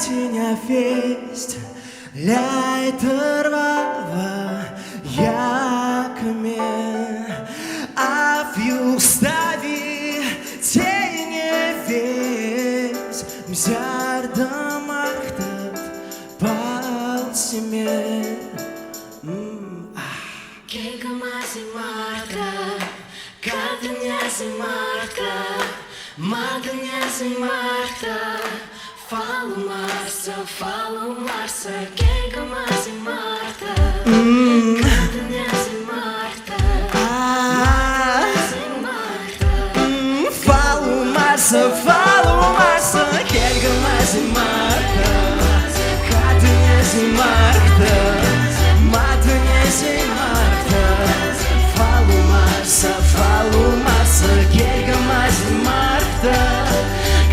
Тіня фесть, ляйтервава, якме, а фюстави тіня фесть, мзярда махтав, палсиме. Кельга мази марта, катенези марта, матенези марта, фалу марса, кельга мази марта, катенези марта, матенези марта, фалу марса, кельга мази марта, катенези марта, матенези марта, фалу марса, кельга мази марта,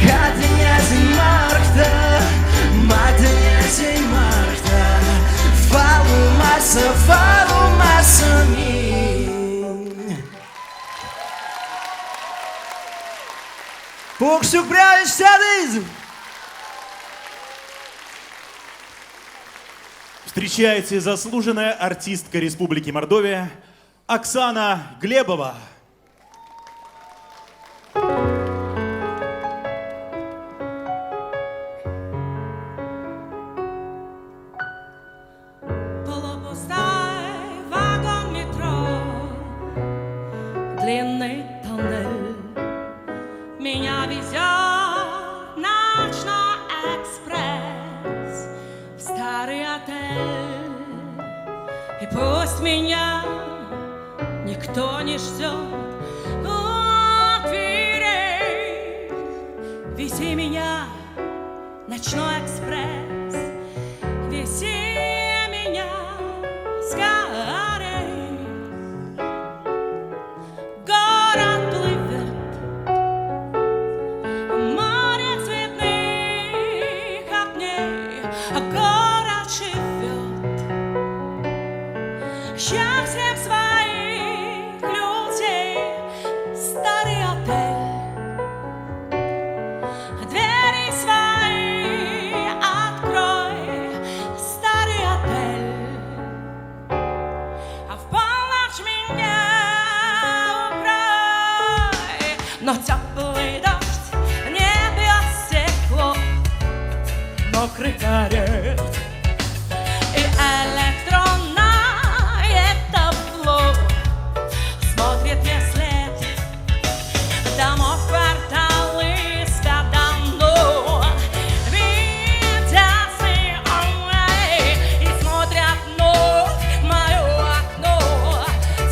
катенези марта, матенези марта, фалу марса мин. Пуксук прямо. Встречайте заслуженная артистка Республики Мордовия Оксана Глебова. Полупустой вагон метро, длинный тоннель меня везет ночной экспресс в старый отель. И пусть меня никто не ждет у дверей, вези меня, ночной экспресс, вези меня скорей. Город плывет, море цветных огней, а город живет счастьем своих людей. Старый отель, двери свои открой, старый отель, а в полночь меня укрой. Но теплый дождь не бьет стекло, мокрый горит и электронное табло смотрит мне вслед. Домов кварталы спят давно, видят сны и смотрят в мое окно.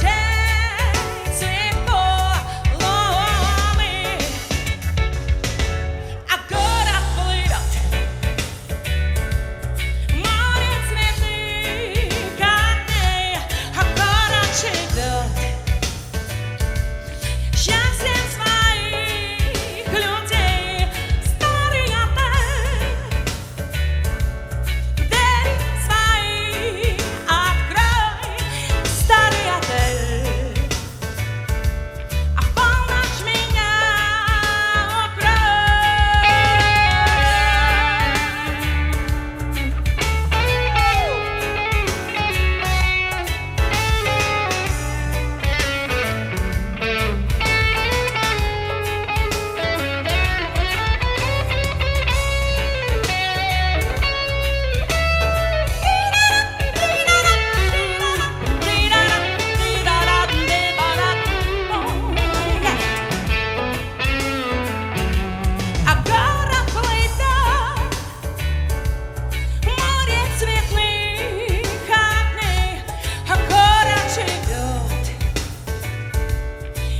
Тень цветов ломы, а город плывет, море цветных огней, а город живет счастьем своих людей. Старый отель, двери свои открой, старый отель, а в полночь меня а город плывет, море цветных огней, а город живет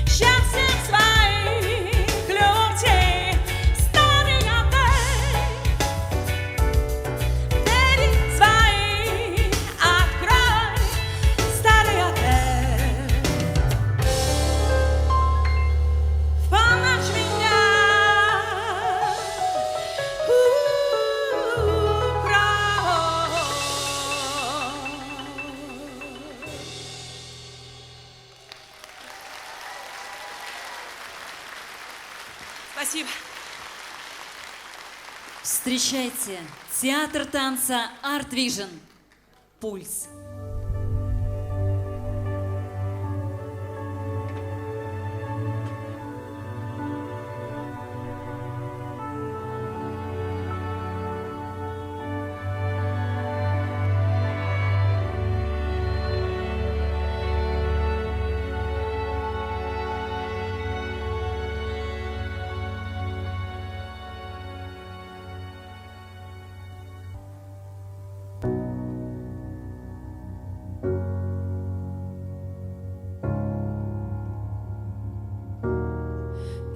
счастьем своих людей. Старый отель, двери свои открой, старый отель, в полночь меня Спасибо. Встречайте, театр танца Art Vision. Пульс.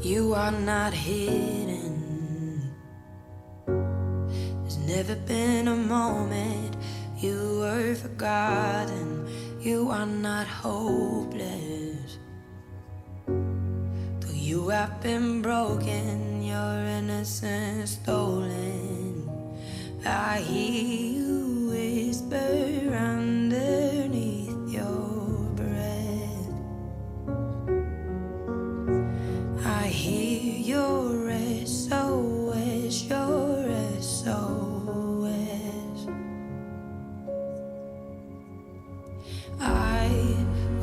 You are not hidden. There's never been a moment you were forgotten. You are not hopeless. Though you have been broken, your innocence stolen. I hear you whisper underneath your breath. I hear your SOS, your SOS. I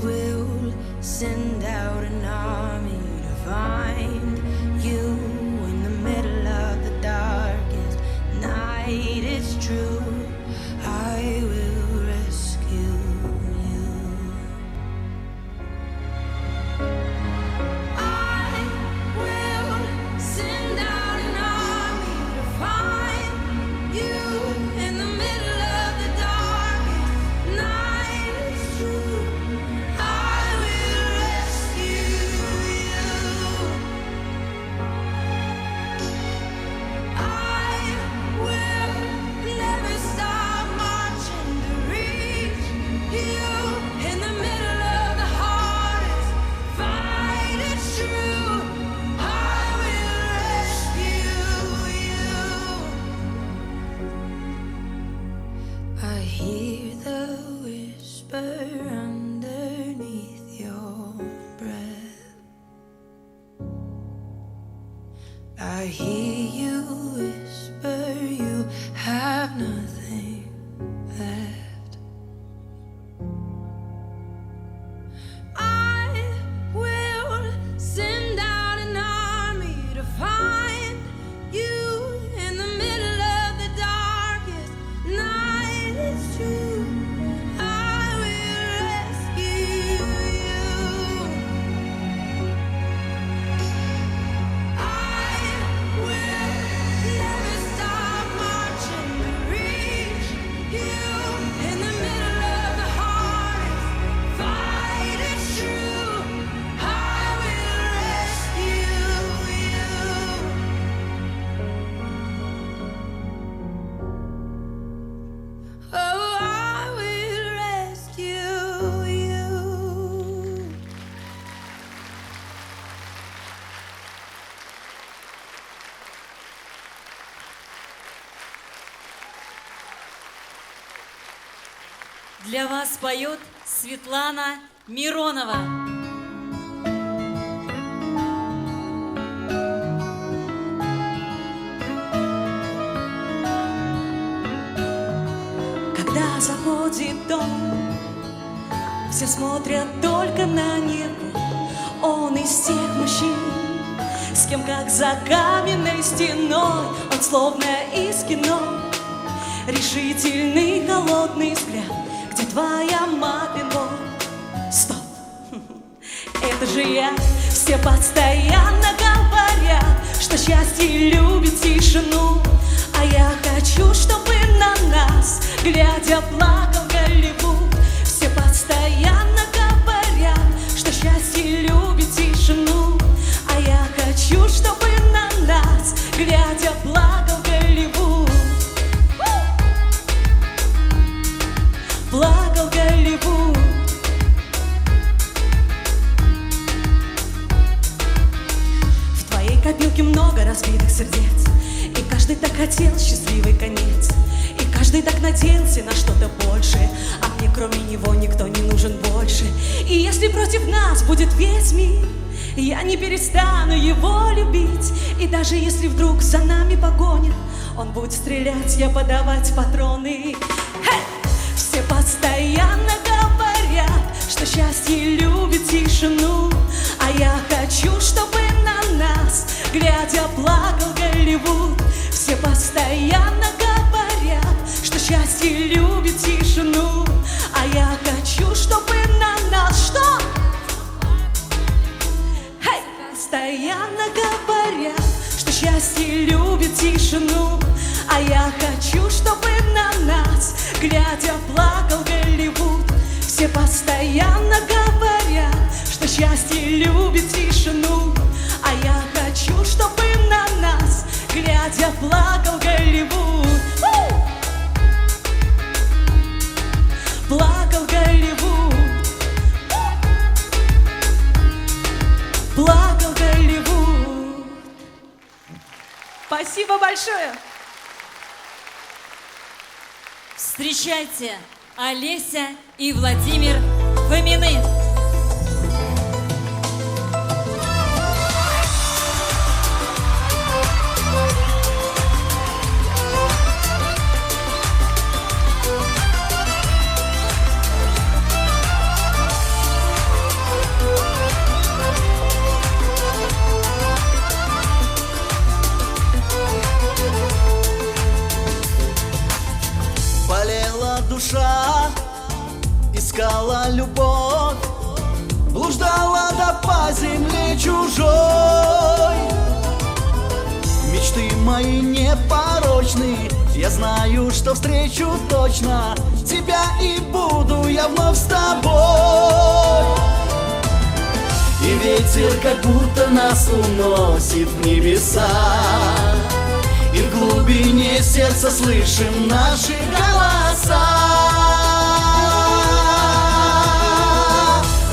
will send out an army to find you in the middle of the darkest night. It's true, I hear you whisper you have nothing left. I will send out an army to find you in the middle of the darkest night. It's true, I will rescue you. I will never stop marching to reach you in the middle of the hardest fight. It's true, I will rescue you. Oh, I will rescue you. Для вас поет Светлана Миронова. Когда заходит дом, все смотрят только на него. Он из тех мужчин, с кем как за каменной стеной. Он словно из кино, решительный холодный взгляд. Где твоя маппинбол? Стоп, это же я. Все постоянно говорят, что счастье любит тишину. А я хочу, чтобы на нас, глядя, плакал Голливуд. Все постоянно говорят, что счастье любит тишину. А я хочу, чтобы на нас, глядя, плакал Голливуд. Плакал Голливуд. В твоей копилке много разбитых сердец, и каждый так хотел счастливый конец, и каждый так надеялся на что-то большее. А мне кроме него никто не нужен больше. И если против нас будет весь мир, я не перестану его любить. И даже если вдруг за нами погоня, он будет стрелять, я подавать патроны. Все постоянно говорят, что счастье любит тишину. А я хочу, чтобы на нас, глядя, плакал Голливуд. Все постоянно говорят, что счастье любит тишину. А я хочу, чтобы на нас что? Постоянно говорят, что счастье любит тишину. А я хочу, чтобы на нас, глядя, плакал Голливуд. Все постоянно говорят, что счастье любит тишину. А я хочу, чтобы на нас, глядя, плакал Голливуд. Плакал Голливуд. Плакал Голливуд. Спасибо большое. Встречайте, Олеся и Владимир Фомины. Болела душа, искала любовь, блуждала да по земле чужой. Мечты мои непорочны, я знаю, что встречу точно тебя, и буду я вновь с тобой. И ветер как будто нас уносит в небеса, и в глубине сердца слышим наши голоса.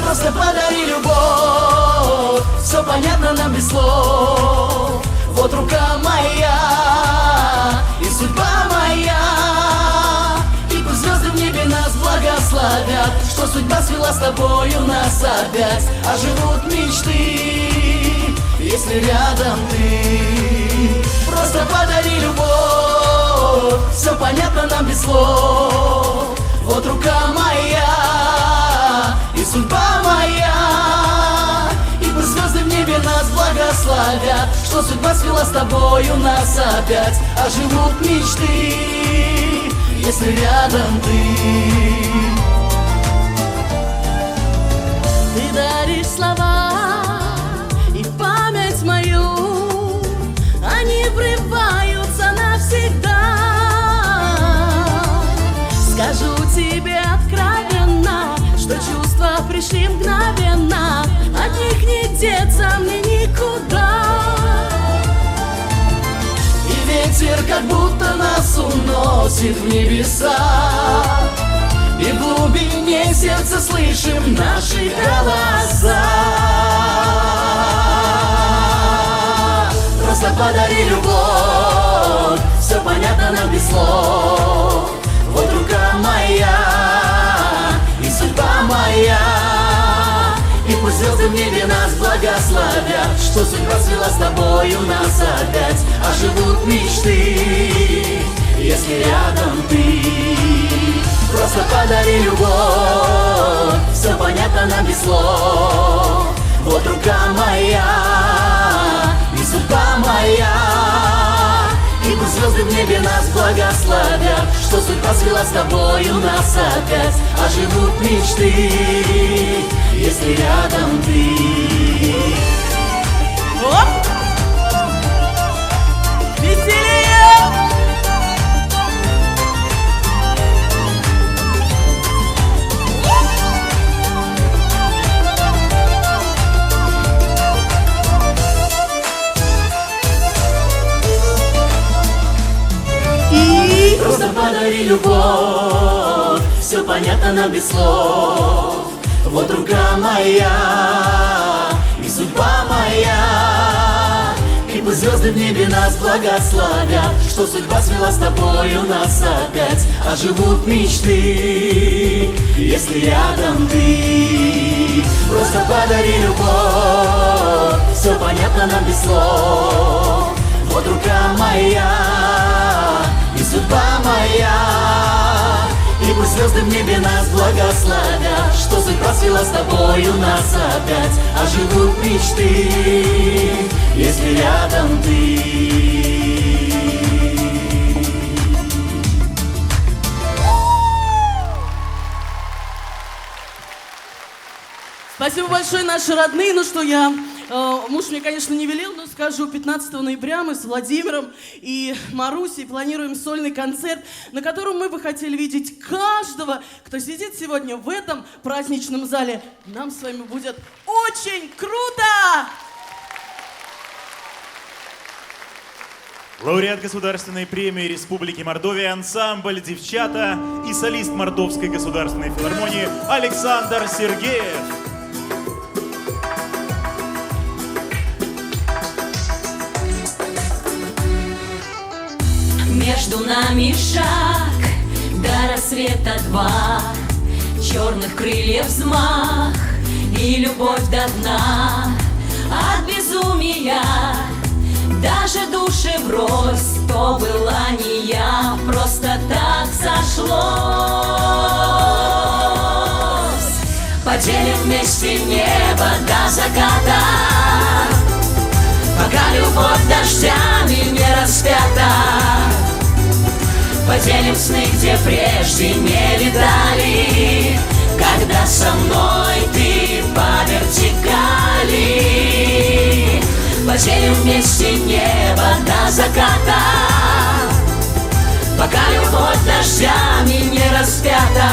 Просто подари любовь, все понятно нам без слов. Вот рука моя и судьба моя, и пусть звезды в небе нас благословят, что судьба свела с тобою нас опять. А живут мечты, если рядом ты. Просто подари любовь, все понятно нам без слов. Вот рука моя и судьба моя, и пусть звезды в небе нас благословят, что судьба свела с тобою нас опять. А живут мечты, если рядом ты. Ты даришь слова и память мою, они врываются навсегда. Скажу тебе откровенно, что чувства пришли мгновенно, от них не деться мне никуда. И ветер как будто нас уносит в небеса, и в глубине сердца слышим наши голоса. Просто подари любовь, все понятно нам без слов. Вот рука моя и судьба моя, и пусть звезды в небе нас благословят, что судьба свела с тобою нас опять. А живут мечты, если рядом ты. Просто подари любовь, все понятно нам без слов. Вот рука моя и судьба моя, и пусть звезды в небе нас благословят, что судьба свела с тобою нас опять. А живут мечты, если рядом ты. Оп! Веселее! Просто подари любовь, все понятно нам без слов. Вот рука моя и судьба моя, и пусть звезды в небе нас благословят, что судьба свела с тобою нас опять. А живут мечты, если рядом ты. Просто подари любовь, все понятно нам без слов. Вот рука моя и судьба моя, и пусть звезды в небе нас благословят, что судьба свела с тобою нас опять. А живут мечты, если рядом ты. Спасибо большое, наши родные. Ну что, муж мне, конечно, не велел, но скажу, 15 ноября мы с Владимиром и Марусей планируем сольный концерт, на котором мы бы хотели видеть каждого, кто сидит сегодня в этом праздничном зале. Нам с вами будет очень круто! Лауреат Государственной премии Республики Мордовия, ансамбль «Девчата» и солист Мордовской государственной филармонии Александр Сергеев. Между нами шаг, до рассвета два, черных крыльев взмах и любовь до дна. От безумия даже души врозь, то была не я, просто так сошлось. Поделим вместе небо до заката, пока любовь дождями не распята. Поделим сны, где прежде не видали, когда со мной ты по вертикали. Поделим вместе небо до заката, пока любовь дождями не распята.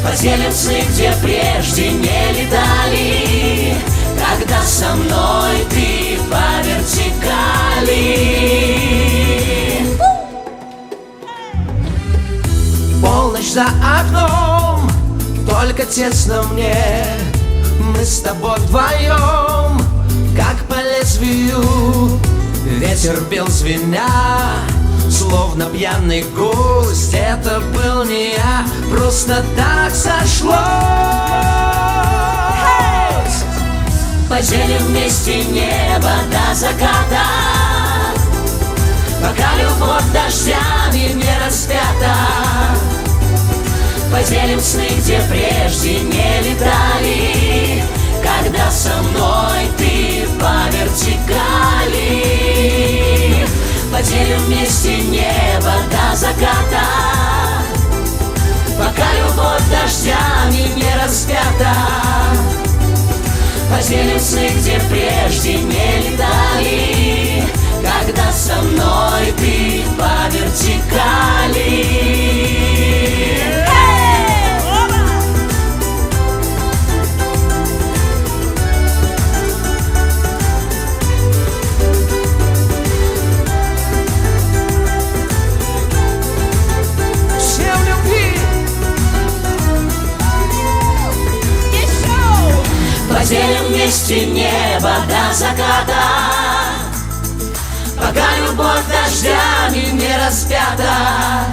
Поделим сны, где прежде не летали, когда со мной ты по вертикали. Полночь за окном, только тесно мне. Мы с тобой вдвоем, как по лезвию. Ветер бил звеня, словно пьяный гость. Это был не я, просто так сошлось. Поделим вместе небо до заката, пока любовь дождями не распята. Поделим сны, где прежде не летали, когда со мной ты по вертикали. Поделим вместе небо до заката, пока любовь дождями не распята. Поделим сны, где прежде не летали, когда со мной ты по вертикали. Поделим вместе небо до заката, пока любовь дождями не распята.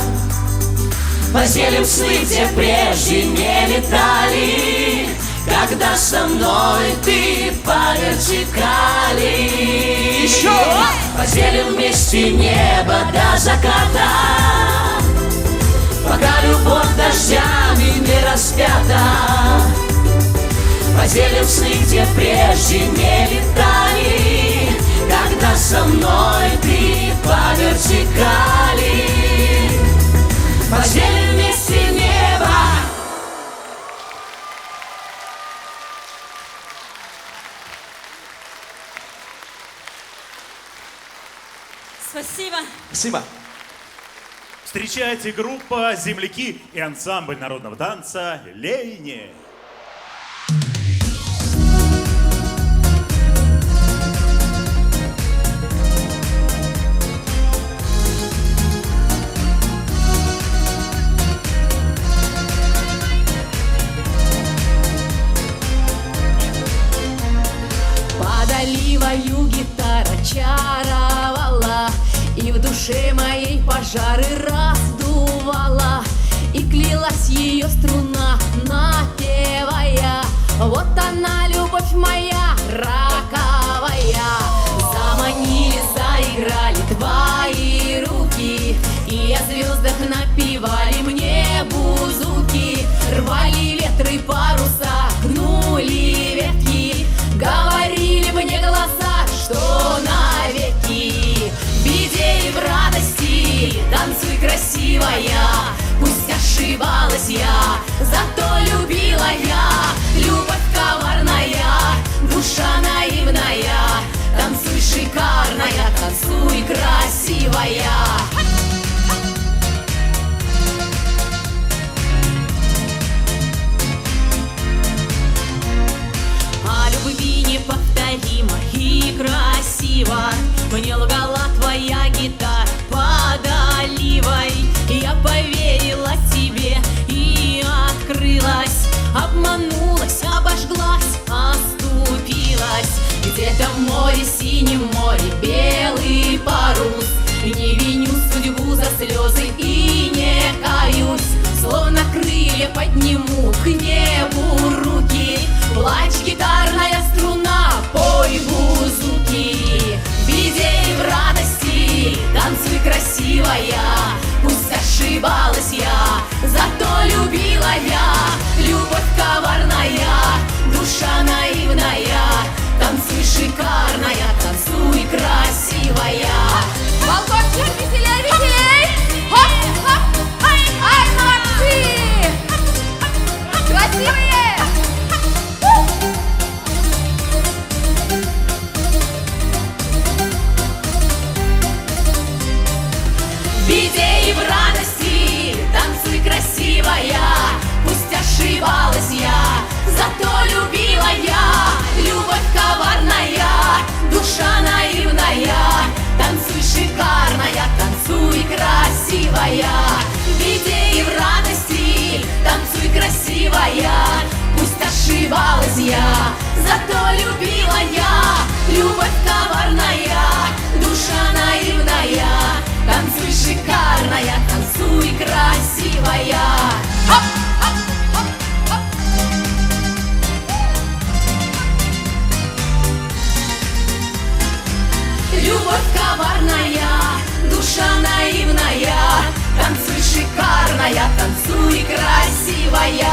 Поделим сны, где прежде не летали, когда со мной ты по вертикали. Еще! Поделим вместе небо до заката, пока любовь дождями не распята. Поделим сны, где прежде не летали, когда со мной ты по вертикали. Поделим вместе небо. Спасибо. Спасибо. Встречайте группа «Земляки» и ансамбль народного танца «Лейни». Подоливаю гитара чаровала, и в душе моей пожары раздувала, и клялась ее струна, напевая: вот она, любовь моя роковая. Заманили, заиграли твои руки, и о звездах напевали мне бузуки. Рвали ветры паруса, гнули ветки, говорили мне глаза, что навеки. В беде и в радости танцуй, красивая. Пусть ошибалась я, зато любила я. Любовь коварная, душа наивная. Танцуй, шикарная, танцуй, красивая. О любви неповторимо и красиво мне лгала твоя гитара подоливой. Я поверила тебе и открылась, обманулась, обожглась, оступилась. Где-то в море, синем море, белый парус. Не виню судьбу за слезы и не каюсь, словно крылья подниму к небу руки. Плачь, гитарная струна, пой бузуки. В беде и в радости танцуй, красивая. Пусть ошибалась я, зато любила я. Любовь коварная, душа наивная. Танцуй, шикарная, танцуй, красивая. Балкончик, веселей, веселей! Хоп, хоп, ай, ай, молодцы! Красивые! В беде и в радости танцуй, красивая. Пусть ошибалась я, зато любила я. Любовь коварная, душа наивная. Танцуй, шикарная, танцуй, красивая. В беде и в радости танцуй, красивая. Пусть ошибалась я, зато любила я. Любовь коварная, душа наивная. Танцуй, шикарная, танцуй, красивая. Хоп, хоп, хоп, хоп. Любовь коварная, душа наивная, танцуй, шикарная, танцуй, красивая.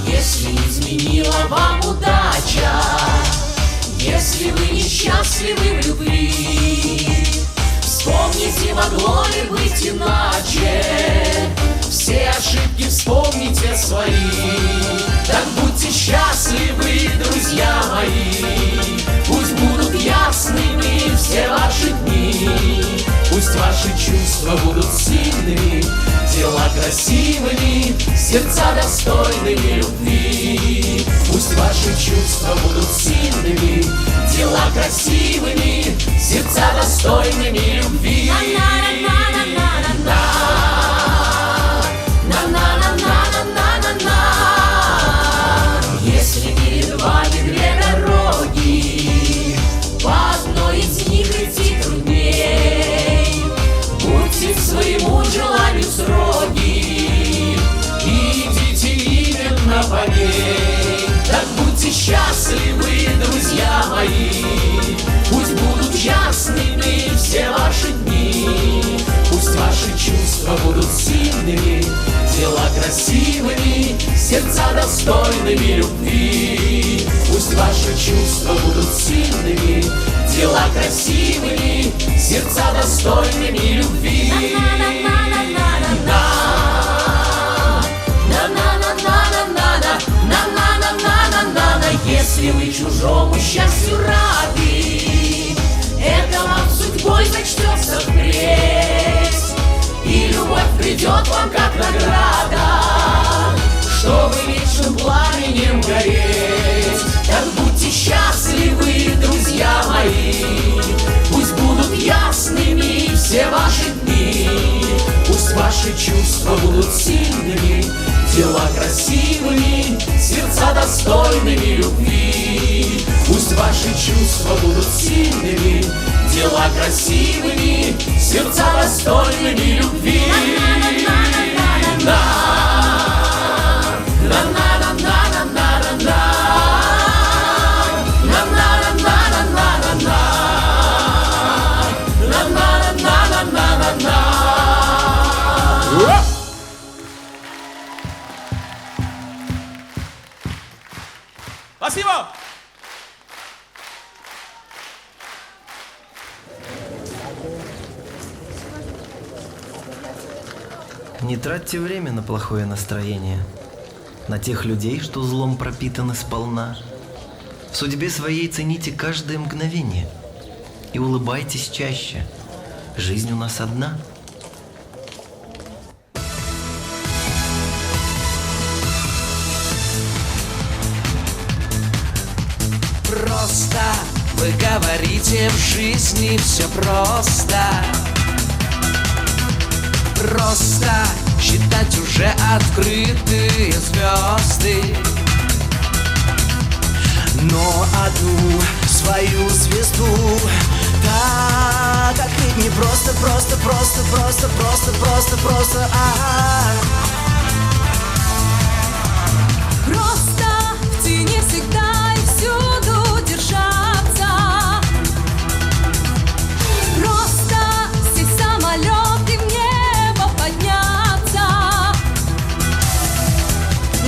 Если изменила вам удача, если вы несчастливы в любви, вспомните, могло ли быть иначе. Все ошибки вспомните свои. Так будьте счастливы, друзья мои. Пусть будут ясными все ваши дни. Пусть ваши чувства будут сильными, дела красивыми, сердца достойными любви. Пусть ваши чувства будут сильными, дела красивыми, сердца достойными любви. Если перед вами две дороги, по одной из них идти трудней, будьте к своему желанию строги, идите именно по ней. Так будьте счастливы, друзья мои. Пусть будут ясными все ваши дни. Пусть ваши чувства будут сильными, дела красивыми, сердца достойными любви. Пусть ваши чувства будут сильными, дела красивыми, сердца достойными любви. Если вы чужому счастью рады, это вам судьбой зачтется впредь, и любовь придет вам как награда, чтобы вечным пламенем гореть. Так будьте счастливы, друзья мои. Пусть будут ясными все ваши дни. Пусть ваши чувства будут сильными, дела красивыми, сердца достойными любви. Пусть ваши чувства будут сильными, дела красивыми, сердца достойными любви. Спасибо! Не тратьте время на плохое настроение, на тех людей, что злом пропитаны сполна. В судьбе своей цените каждое мгновение и улыбайтесь чаще. Жизнь у нас одна. Просто вы говорите, в жизни все просто. Просто считать уже открытые звезды. Но одну свою звезду так открыть не просто, просто, просто, просто, просто, просто, просто, Просто в тени всегда и всюду держаться. Просто сесть в самолет и в небо подняться.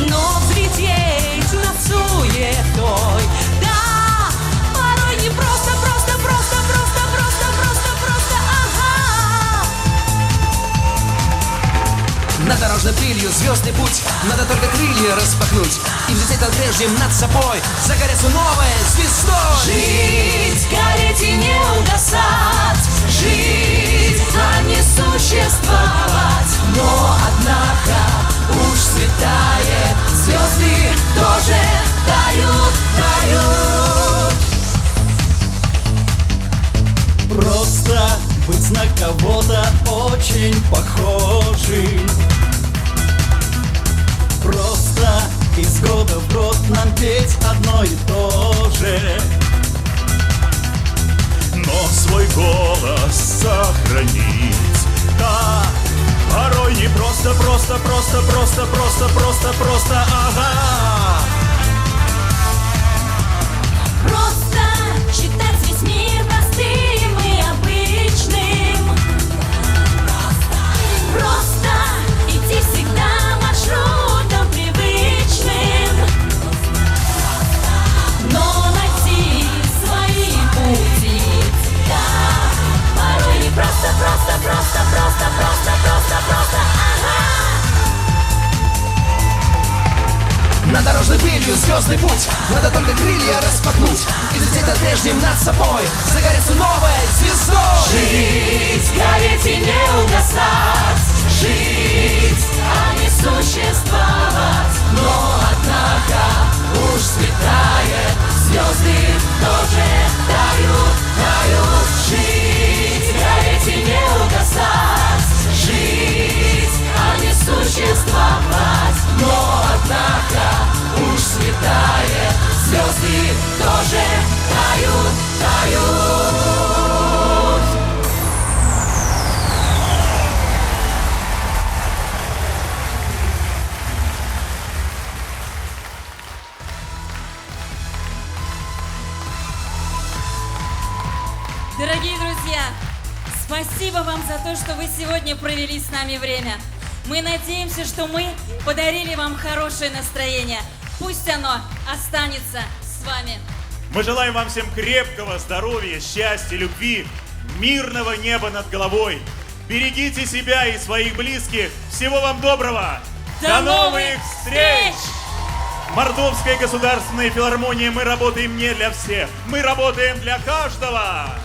Но взлететь над суетой, да, порой не просто, просто, просто, просто, просто, просто, просто, Над дорожной пылью звездный путь. Надо только крылья распахнуть и взлететь над прежним над собой, загореться новой звездой. Жить, гореть и не угасать, жить, а не существовать. Но одна чем-то очень похожим. Просто из года в год нам петь одно и то же, но свой голос сохранить так порой не просто, ага. Просто считать весь мир простым и обычным. Просто идти всегда маршрутом привычным. Но найти свои пути, да, порой не просто, ага. На дорожной пылью звездный путь, надо только крылья распахнуть и взлететь над прежним над собой, загореться новой звездой. Жить, гореть и не угасать, жить, а не существовать. Но однако уж светает, звезды тоже тают. Жить, гореть и не угасать, жить, а не существовать. Но однако уж светает, звезды тоже тают. Дорогие друзья, спасибо вам за то, что вы сегодня провели с нами время. Мы надеемся, что мы подарили вам хорошее настроение. Пусть оно останется с вами. Мы желаем вам всем крепкого здоровья, счастья, любви, мирного неба над головой. Берегите себя и своих близких. Всего вам доброго. До новых встреч! Мордовская государственная филармония. Мы работаем не для всех. Мы работаем для каждого.